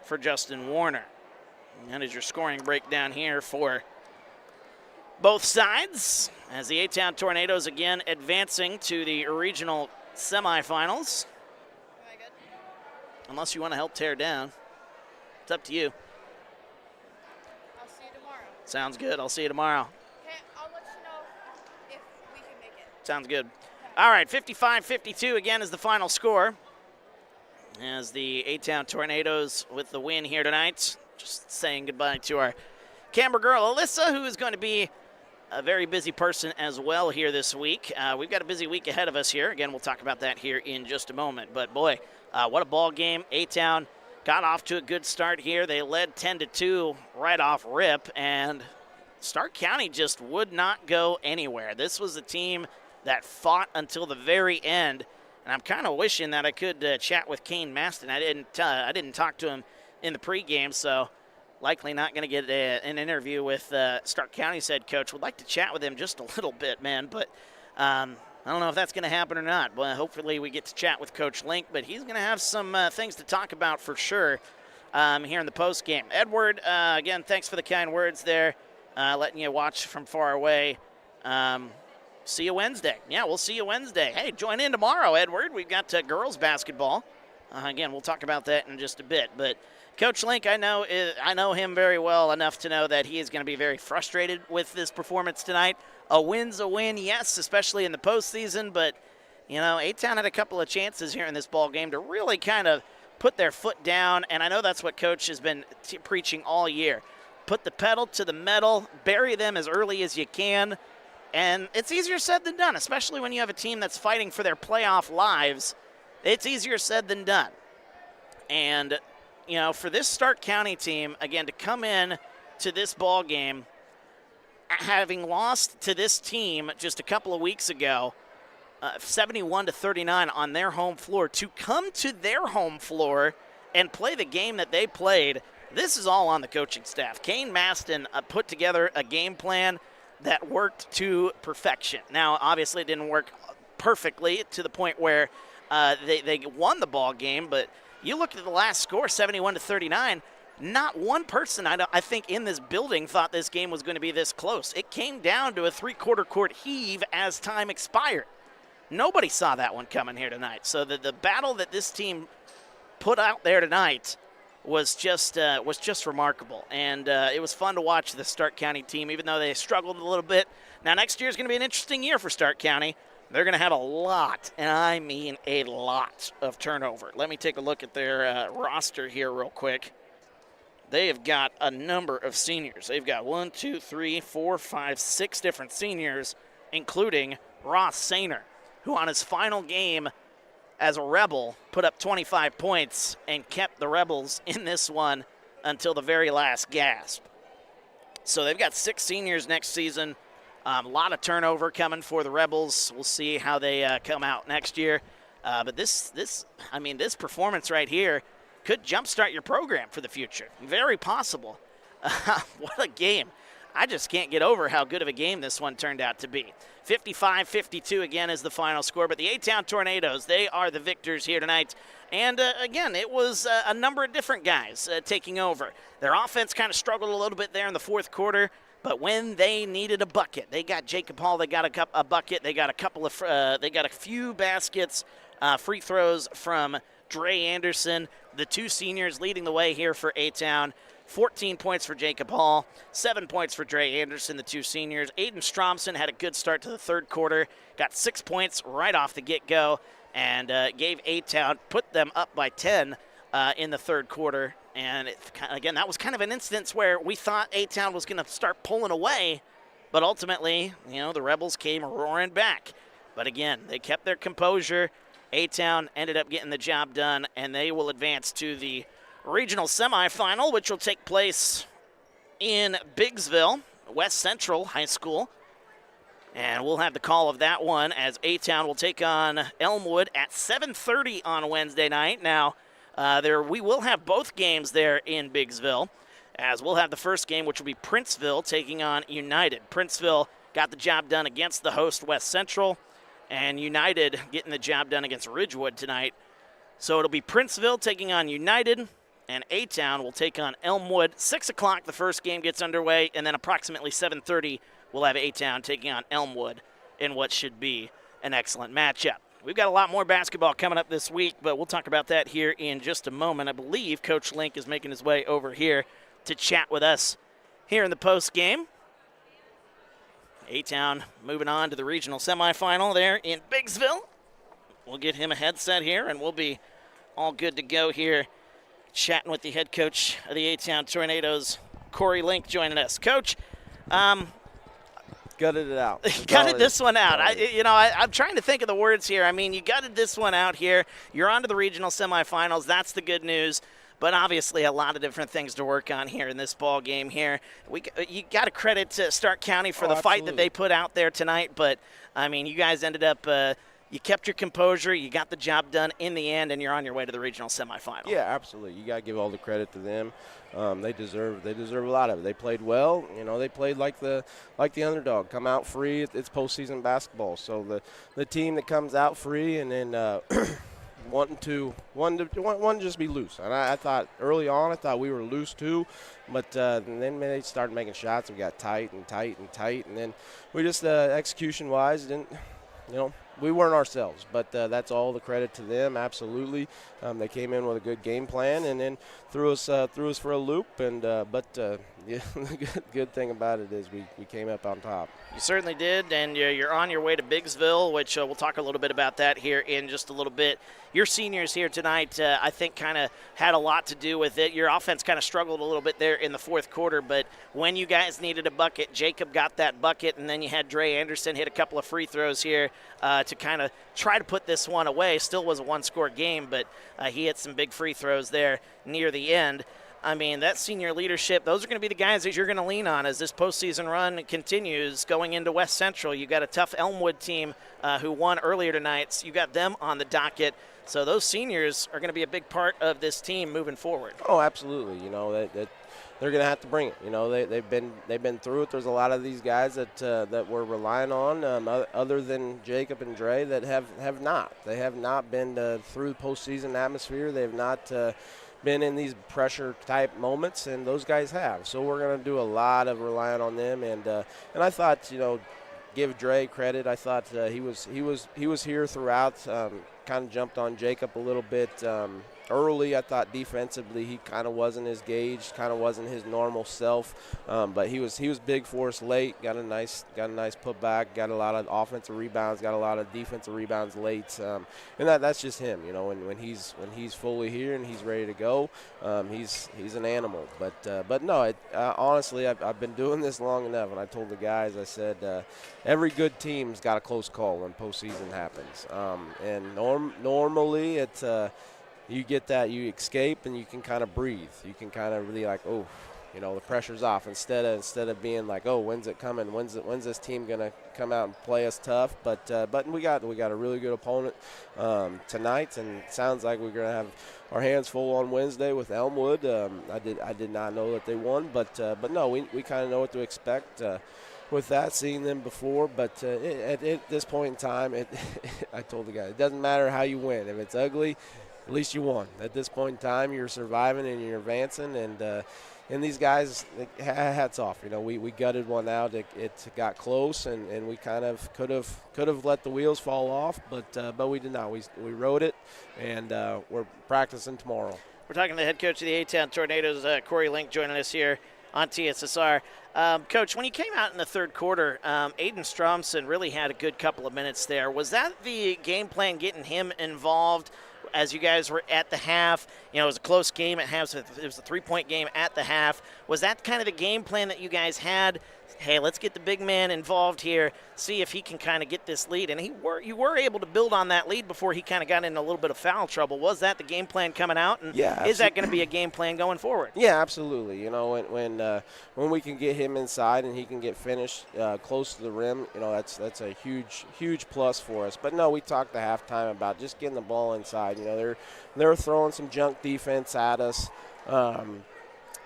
for Justin Warner. And that is your scoring breakdown here for both sides, as the A-Town Tornadoes again advancing to the regional semifinals. Am I good? Unless you want to help tear down. It's up to you. I'll see you tomorrow. Sounds good. I'll see you tomorrow. Okay, I'll let you know if we can make it. Sounds good. All right, 55-52 again is the final score, as the A-Town Tornadoes with the win here tonight. Just saying goodbye to our camera girl, Alyssa, who is going to be a very busy person as well here this week. We've got a busy week ahead of us here. Again, we'll talk about that here in just a moment. But, boy, what a ball game. A-Town got off to a good start here. They led 10-2 right off rip, and Stark County just would not go anywhere. This was a team that fought until the very end, and I'm kind of wishing that I could chat with Kane Maston. I didn't talk to him in the pregame, so likely not going to get an interview with Stark County's head coach. Would like to chat with him just a little bit, man, but I don't know if that's going to happen or not. Well, hopefully we get to chat with Coach Link, but he's going to have some things to talk about for sure here in the postgame. Edward, again, thanks for the kind words there, letting you watch from far away. See you Wednesday. Yeah, we'll see you Wednesday. Hey, join in tomorrow, Edward. We've got girls basketball. Again, we'll talk about that in just a bit. But Coach Link, I know him very well enough to know that he is going to be very frustrated with this performance tonight. A win's a win, yes, especially in the postseason. But, you know, A-Town had a couple of chances here in this ball game to really kind of put their foot down. And I know that's what Coach has been preaching all year. Put the pedal to the metal, bury them as early as you can. And it's easier said than done, especially when you have a team that's fighting for their playoff lives. It's easier said than done. And, you know, for this Stark County team, again, to come in to this ball game, having lost to this team just a couple of weeks ago, 71-39 on their home floor, to come to their home floor and play the game that they played, this is all on the coaching staff. Kane Maston put together a game plan that worked to perfection. Now, obviously, it didn't work perfectly to the point where they won the ball game, but you look at the last score, 71-39, not one person, I think, in this building thought this game was going to be this close. It came down to a three-quarter court heave as time expired. Nobody saw that one coming here tonight. So the battle that this team put out there tonight was just remarkable, and it was fun to watch the Stark County team, even though they struggled a little bit. Now, next year is going to be an interesting year for Stark County. They're going to have a lot, and I mean a lot, of turnover. Let me take a look at their roster here real quick. They have got a number of seniors. They've got 1, 2, 3, 4, 5, 6 different seniors, including Ross Sainer, who on his final game as a Rebel put up 25 points and kept the Rebels in this one until the very last gasp. So they've got 6 seniors next season. A lot of turnover coming for the Rebels. We'll see how they come out next year. But this performance right here could jumpstart your program for the future. Very possible. What a game. I just can't get over how good of a game this one turned out to be. 55-52 again is the final score, but the A-Town Tornadoes, they are the victors here tonight. And again, it was a number of different guys taking over. Their offense kind of struggled a little bit there in the fourth quarter, but when they needed a bucket, they got Jacob Hall, they got a bucket, they got a few baskets, free throws from Dre Anderson, the two seniors leading the way here for A-Town. 14 points for Jacob Hall, 7 points for Dre Anderson, the two seniors. Aiden Stromson had a good start to the third quarter, got 6 points right off the get-go, and gave A-Town, put them up by 10 in the third quarter. And again, that was kind of an instance where we thought A-Town was going to start pulling away, but ultimately, the Rebels came roaring back. But again, they kept their composure. A-Town ended up getting the job done, and they will advance to the regional semifinal, which will take place in Biggsville, West Central High School. And we'll have the call of that one as A-Town will take on Elmwood at 7:30 on Wednesday night. Now, we will have both games there in Biggsville, as we'll have the first game, which will be Princeville taking on United. Princeville got the job done against the host West Central, and United getting the job done against Ridgewood tonight. So it'll be Princeville taking on United, and A-Town will take on Elmwood. 6 o'clock, the first game gets underway, and then approximately 7:30, we'll have A-Town taking on Elmwood in what should be an excellent matchup. We've got a lot more basketball coming up this week, but we'll talk about that here in just a moment. I believe Coach Link is making his way over here to chat with us here in the post game. A-Town moving on to the regional semifinal there in Biggsville. We'll get him a headset here, and we'll be all good to go here, chatting with the head coach of the A-Town Tornadoes, Corey Link, joining us. Coach, gutted it out. Gutted this one out. I'm trying to think of the words here. I mean, you gutted this one out here. You're on to the regional semifinals. That's the good news. But obviously a lot of different things to work on here in this ball game here. You got to credit to Stark County for the fight that they put out there tonight. But, I mean, you guys ended up you kept your composure. You got the job done in the end, and you're on your way to the regional semifinal. Yeah, absolutely. You got to give all the credit to them. They deserve a lot of it. They played well. They played like the underdog. Come out free. It's postseason basketball. So the team that comes out free and then wanting to just be loose. And I thought early on, we were loose too, but then when they started making shots, we got tight, and then we just execution-wise didn't, we weren't ourselves. But that's all the credit to them, absolutely. They came in with a good game plan and then threw us for a loop. And yeah, the good thing about it is we came up on top. You certainly did, and you're on your way to Biggsville, which we'll talk a little bit about that here in just a little bit. Your seniors here tonight, I think, kind of had a lot to do with it. Your offense kind of struggled a little bit there in the fourth quarter, but when you guys needed a bucket, Jacob got that bucket, and then you had Dre Anderson hit a couple of free throws here to kind of try to put this one away. Still was a one-score game, but he hit some big free throws there near the end. I mean, that senior leadership, those are going to be the guys that you're going to lean on as this postseason run continues going into West Central. You got a tough Elmwood team who won earlier tonight. So you got them on the docket. So those seniors are going to be a big part of this team moving forward. Oh, absolutely. They're going to have to bring it. They've been through it. There's a lot of these guys that we're relying on, other than Jacob and Dre, that have not. They have not been through the postseason atmosphere. They have not been in these pressure type moments, and those guys have. So we're going to do a lot of relying on them. And I thought, give Dre credit. I thought he was here throughout. Kind of jumped on Jacob a little bit early. I thought defensively he kind of wasn't his gauge, kind of wasn't his normal self, but he was big for us late. Got a nice putback, got a lot of offensive rebounds, got a lot of defensive rebounds late, and that's just him. When he's fully here and he's ready to go, he's an animal. But no, honestly, I've been doing this long enough, and I told the guys, I said every good team's got a close call when postseason happens, and normally it's. You get that, you escape, and you can kind of breathe. You can kind of really like, oh, You know, the pressure's off instead of being like, oh, when's it coming? When's this team gonna come out and play us tough? But we got a really good opponent tonight, and it sounds like we're gonna have our hands full on Wednesday with Elmwood. I did not know that they won, but no, we kind of know what to expect. With that, seeing them before, but at this point in time, I told the guy, it doesn't matter how you win. If it's ugly, at least you won. At this point in time, you're surviving and you're advancing, and these guys, hats off. You know, we gutted one out. It got close, and we kind of could have let the wheels fall off, but we did not. We rode it, and we're practicing tomorrow. We're talking to the head coach of the A-Town Tornadoes, Corey Link, joining us here on TSSR. Coach, when you came out in the third quarter, Aiden Stromson really had a good couple of minutes there. Was that the game plan, getting him involved as you guys were at the half? You know, it was a close game at half, so it was a 3-point game at the half. Was that kind of the game plan that you guys had? Hey, let's get the big man involved here, see if he can kind of get this lead. And you were able to build on that lead before he kind of got into a little bit of foul trouble. Was that the game plan coming out? And yeah, is that going to be a game plan going forward? Yeah, absolutely. You know, when we can get him inside and he can get finished close to the rim, you know, that's a huge plus for us. But no, we talked at halftime about just getting the ball inside. You know, they're throwing some junk defense at us.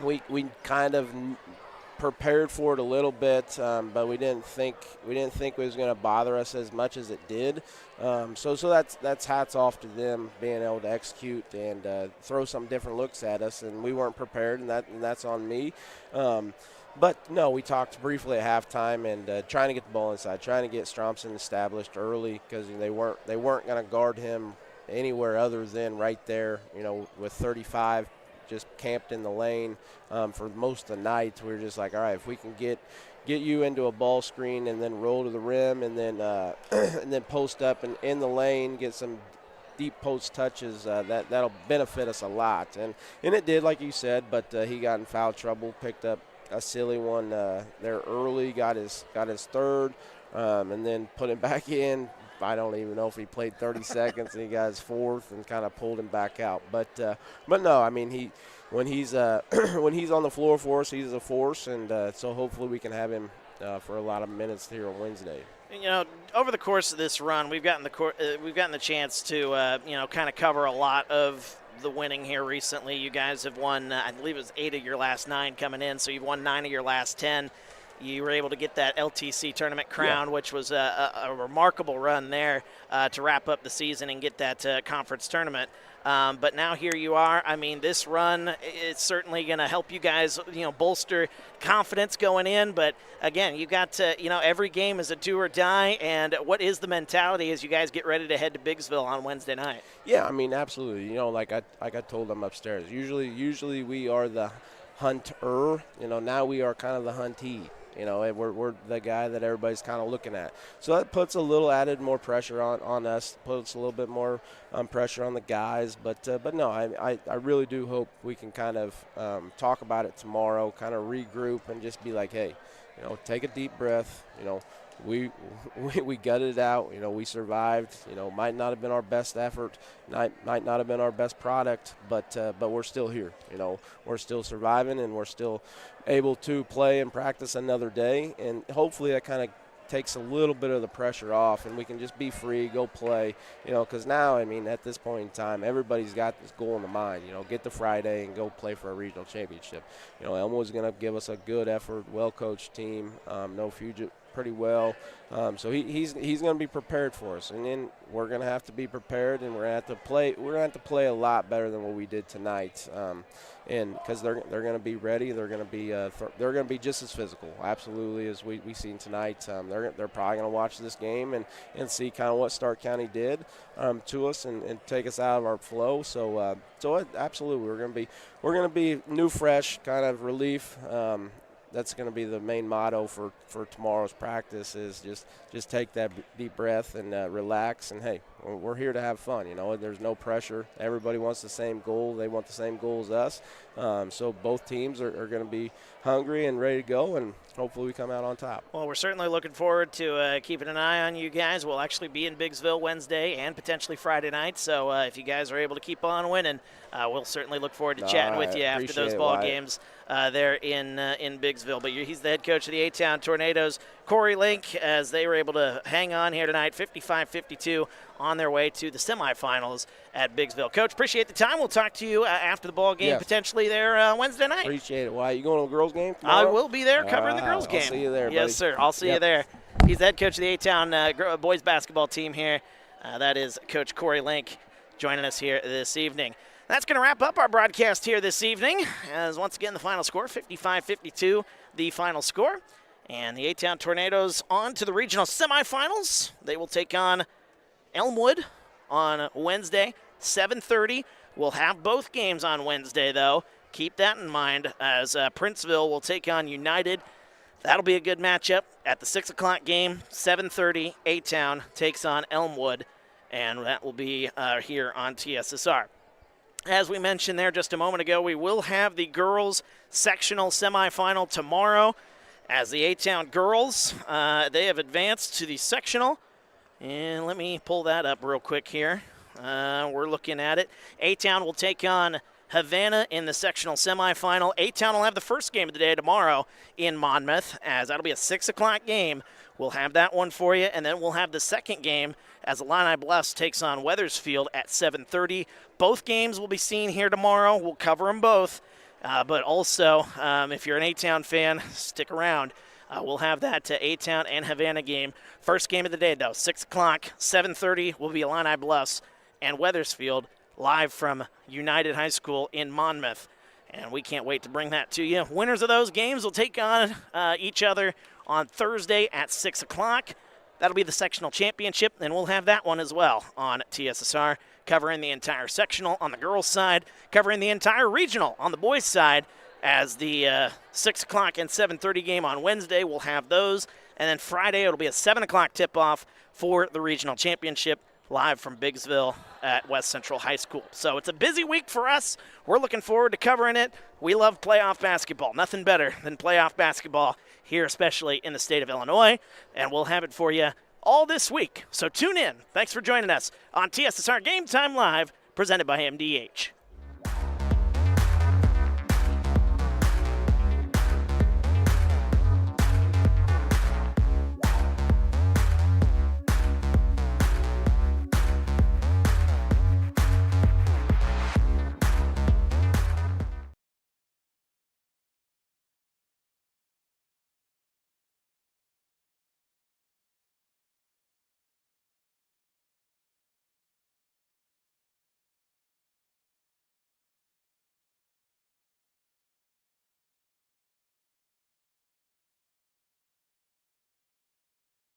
We kind of prepared for it a little bit, but we didn't think it was going to bother us as much as it did. So that's hats off to them being able to execute and throw some different looks at us, and we weren't prepared, and that's on me. But no, we talked briefly at halftime and trying to get the ball inside, trying to get Stromson established early because they weren't going to guard him anywhere other than right there. You know, with 35. Just camped in the lane for most of the night. We were just like, all right, if we can get you into a ball screen and then roll to the rim and then and then post up and in the lane, get some deep post touches, that'll benefit us a lot. And it did, like you said, but he got in foul trouble, picked up a silly one there early, got his third, and then put him back in. I don't even know if he played 30 seconds and he got his fourth and kind of pulled him back out. But no, I mean when he's on the floor for us, he's a force, and so hopefully we can have him for a lot of minutes here on Wednesday. You know, over the course of this run, we've gotten the chance to kind of cover a lot of the winning here recently. You guys have won, I believe it was 8 of your last 9 coming in, so you've won 9 of your last 10. You were able to get that LTC tournament crown, which was a remarkable run there to wrap up the season and get that conference tournament. But now here you are. I mean, this run is certainly going to help you guys, bolster confidence going in. But, again, you got to, every game is a do or die. And what is the mentality as you guys get ready to head to Biggsville on Wednesday night? Yeah, I mean, absolutely. Like I told them upstairs, usually we are the hunter. Now we are kind of the huntee. We're the guy that everybody's kind of looking at. So that puts a little added more pressure on us, puts a little bit more pressure on the guys. But no, I really do hope we can kind of talk about it tomorrow, kind of regroup and just be like, hey, take a deep breath. We gutted it out. We survived. Might not have been our best effort, might not have been our best product, but we're still here. We're still surviving, and we're still able to play and practice another day. And hopefully that kind of takes a little bit of the pressure off, and we can just be free, go play. Because now, I mean, at this point in time, everybody's got this goal in the mind. Get to Friday and go play for a regional championship. Elmo's going to give us a good effort, well-coached team. No Fugit pretty well, so he's going to be prepared for us, and then we're going to have to be prepared, and we're going to have to play a lot better than what we did tonight, and because they're going to be ready, they're going to be just as physical, absolutely, as we seen tonight. They're probably going to watch this game and see kind of what Stark County did to us and take us out of our flow. So absolutely, we're going to be new, fresh, kind of relief. That's going to be the main motto for tomorrow's practice is just take that deep breath and relax. And, hey, we're here to have fun. You know, there's no pressure. Everybody wants the same goal. They want the same goal as us. So both teams are going to be hungry and ready to go, and hopefully we come out on top. Well, we're certainly looking forward to keeping an eye on you guys. We'll actually be in Biggsville Wednesday and potentially Friday night. So if you guys are able to keep on winning, we'll certainly look forward to chatting with you after those ball games there in Biggsville. But he's the head coach of the A-Town Tornadoes, Corey Link, as they were able to hang on here tonight, 55-52, on their way to the semifinals at Biggsville. Coach, appreciate the time. We'll talk to you after the ball game, potentially there Wednesday night. Appreciate it. Why, you going to a girls game tomorrow? I will be there covering the girls game. I'll see you there, buddy. Yes, sir. I'll see you there. He's the head coach of the A-Town boys basketball team here. That is Coach Corey Link joining us here this evening. That's going to wrap up our broadcast here this evening, as once again the final score, 55-52, the final score. And the A-Town Tornadoes on to the regional semifinals. They will take on Elmwood on Wednesday, 7:30. We'll have both games on Wednesday, though. Keep that in mind, as Princeville will take on United. That'll be a good matchup. At the 6 o'clock game, 7:30, A-Town takes on Elmwood, and that will be here on TSSR. As we mentioned there just a moment ago, we will have the girls' sectional semifinal tomorrow, as the A-Town girls, they have advanced to the sectional. And let me pull that up real quick here. We're looking at it. A-Town will take on Havana in the sectional semifinal. A-Town will have the first game of the day tomorrow in Monmouth, as that'll be a 6 o'clock game. We'll have that one for you, and then we'll have the second game as Illini Bluffs takes on Weathersfield at 7:30. Both games will be seen here tomorrow. We'll cover them both. But also, if you're an A-Town fan, stick around. We'll have that A-Town and Havana game. First game of the day, though, 6 o'clock, 7:30 will be Illini Bluffs and Weathersfield live from United High School in Monmouth. And we can't wait to bring that to you. Winners of those games will take on each other on Thursday at 6 o'clock. That'll be the sectional championship, and we'll have that one as well on TSSR, covering the entire sectional on the girls' side, covering the entire regional on the boys' side. As the 6 o'clock and 7:30 game on Wednesday, we'll have those. And then Friday, it'll be a 7 o'clock tip-off for the regional championship live from Biggsville at West Central High School. So it's a busy week for us. We're looking forward to covering it. We love playoff basketball. Nothing better than playoff basketball here, especially in the state of Illinois. And we'll have it for you all this week. So tune in. Thanks for joining us on TSSR Game Time Live, presented by MDH.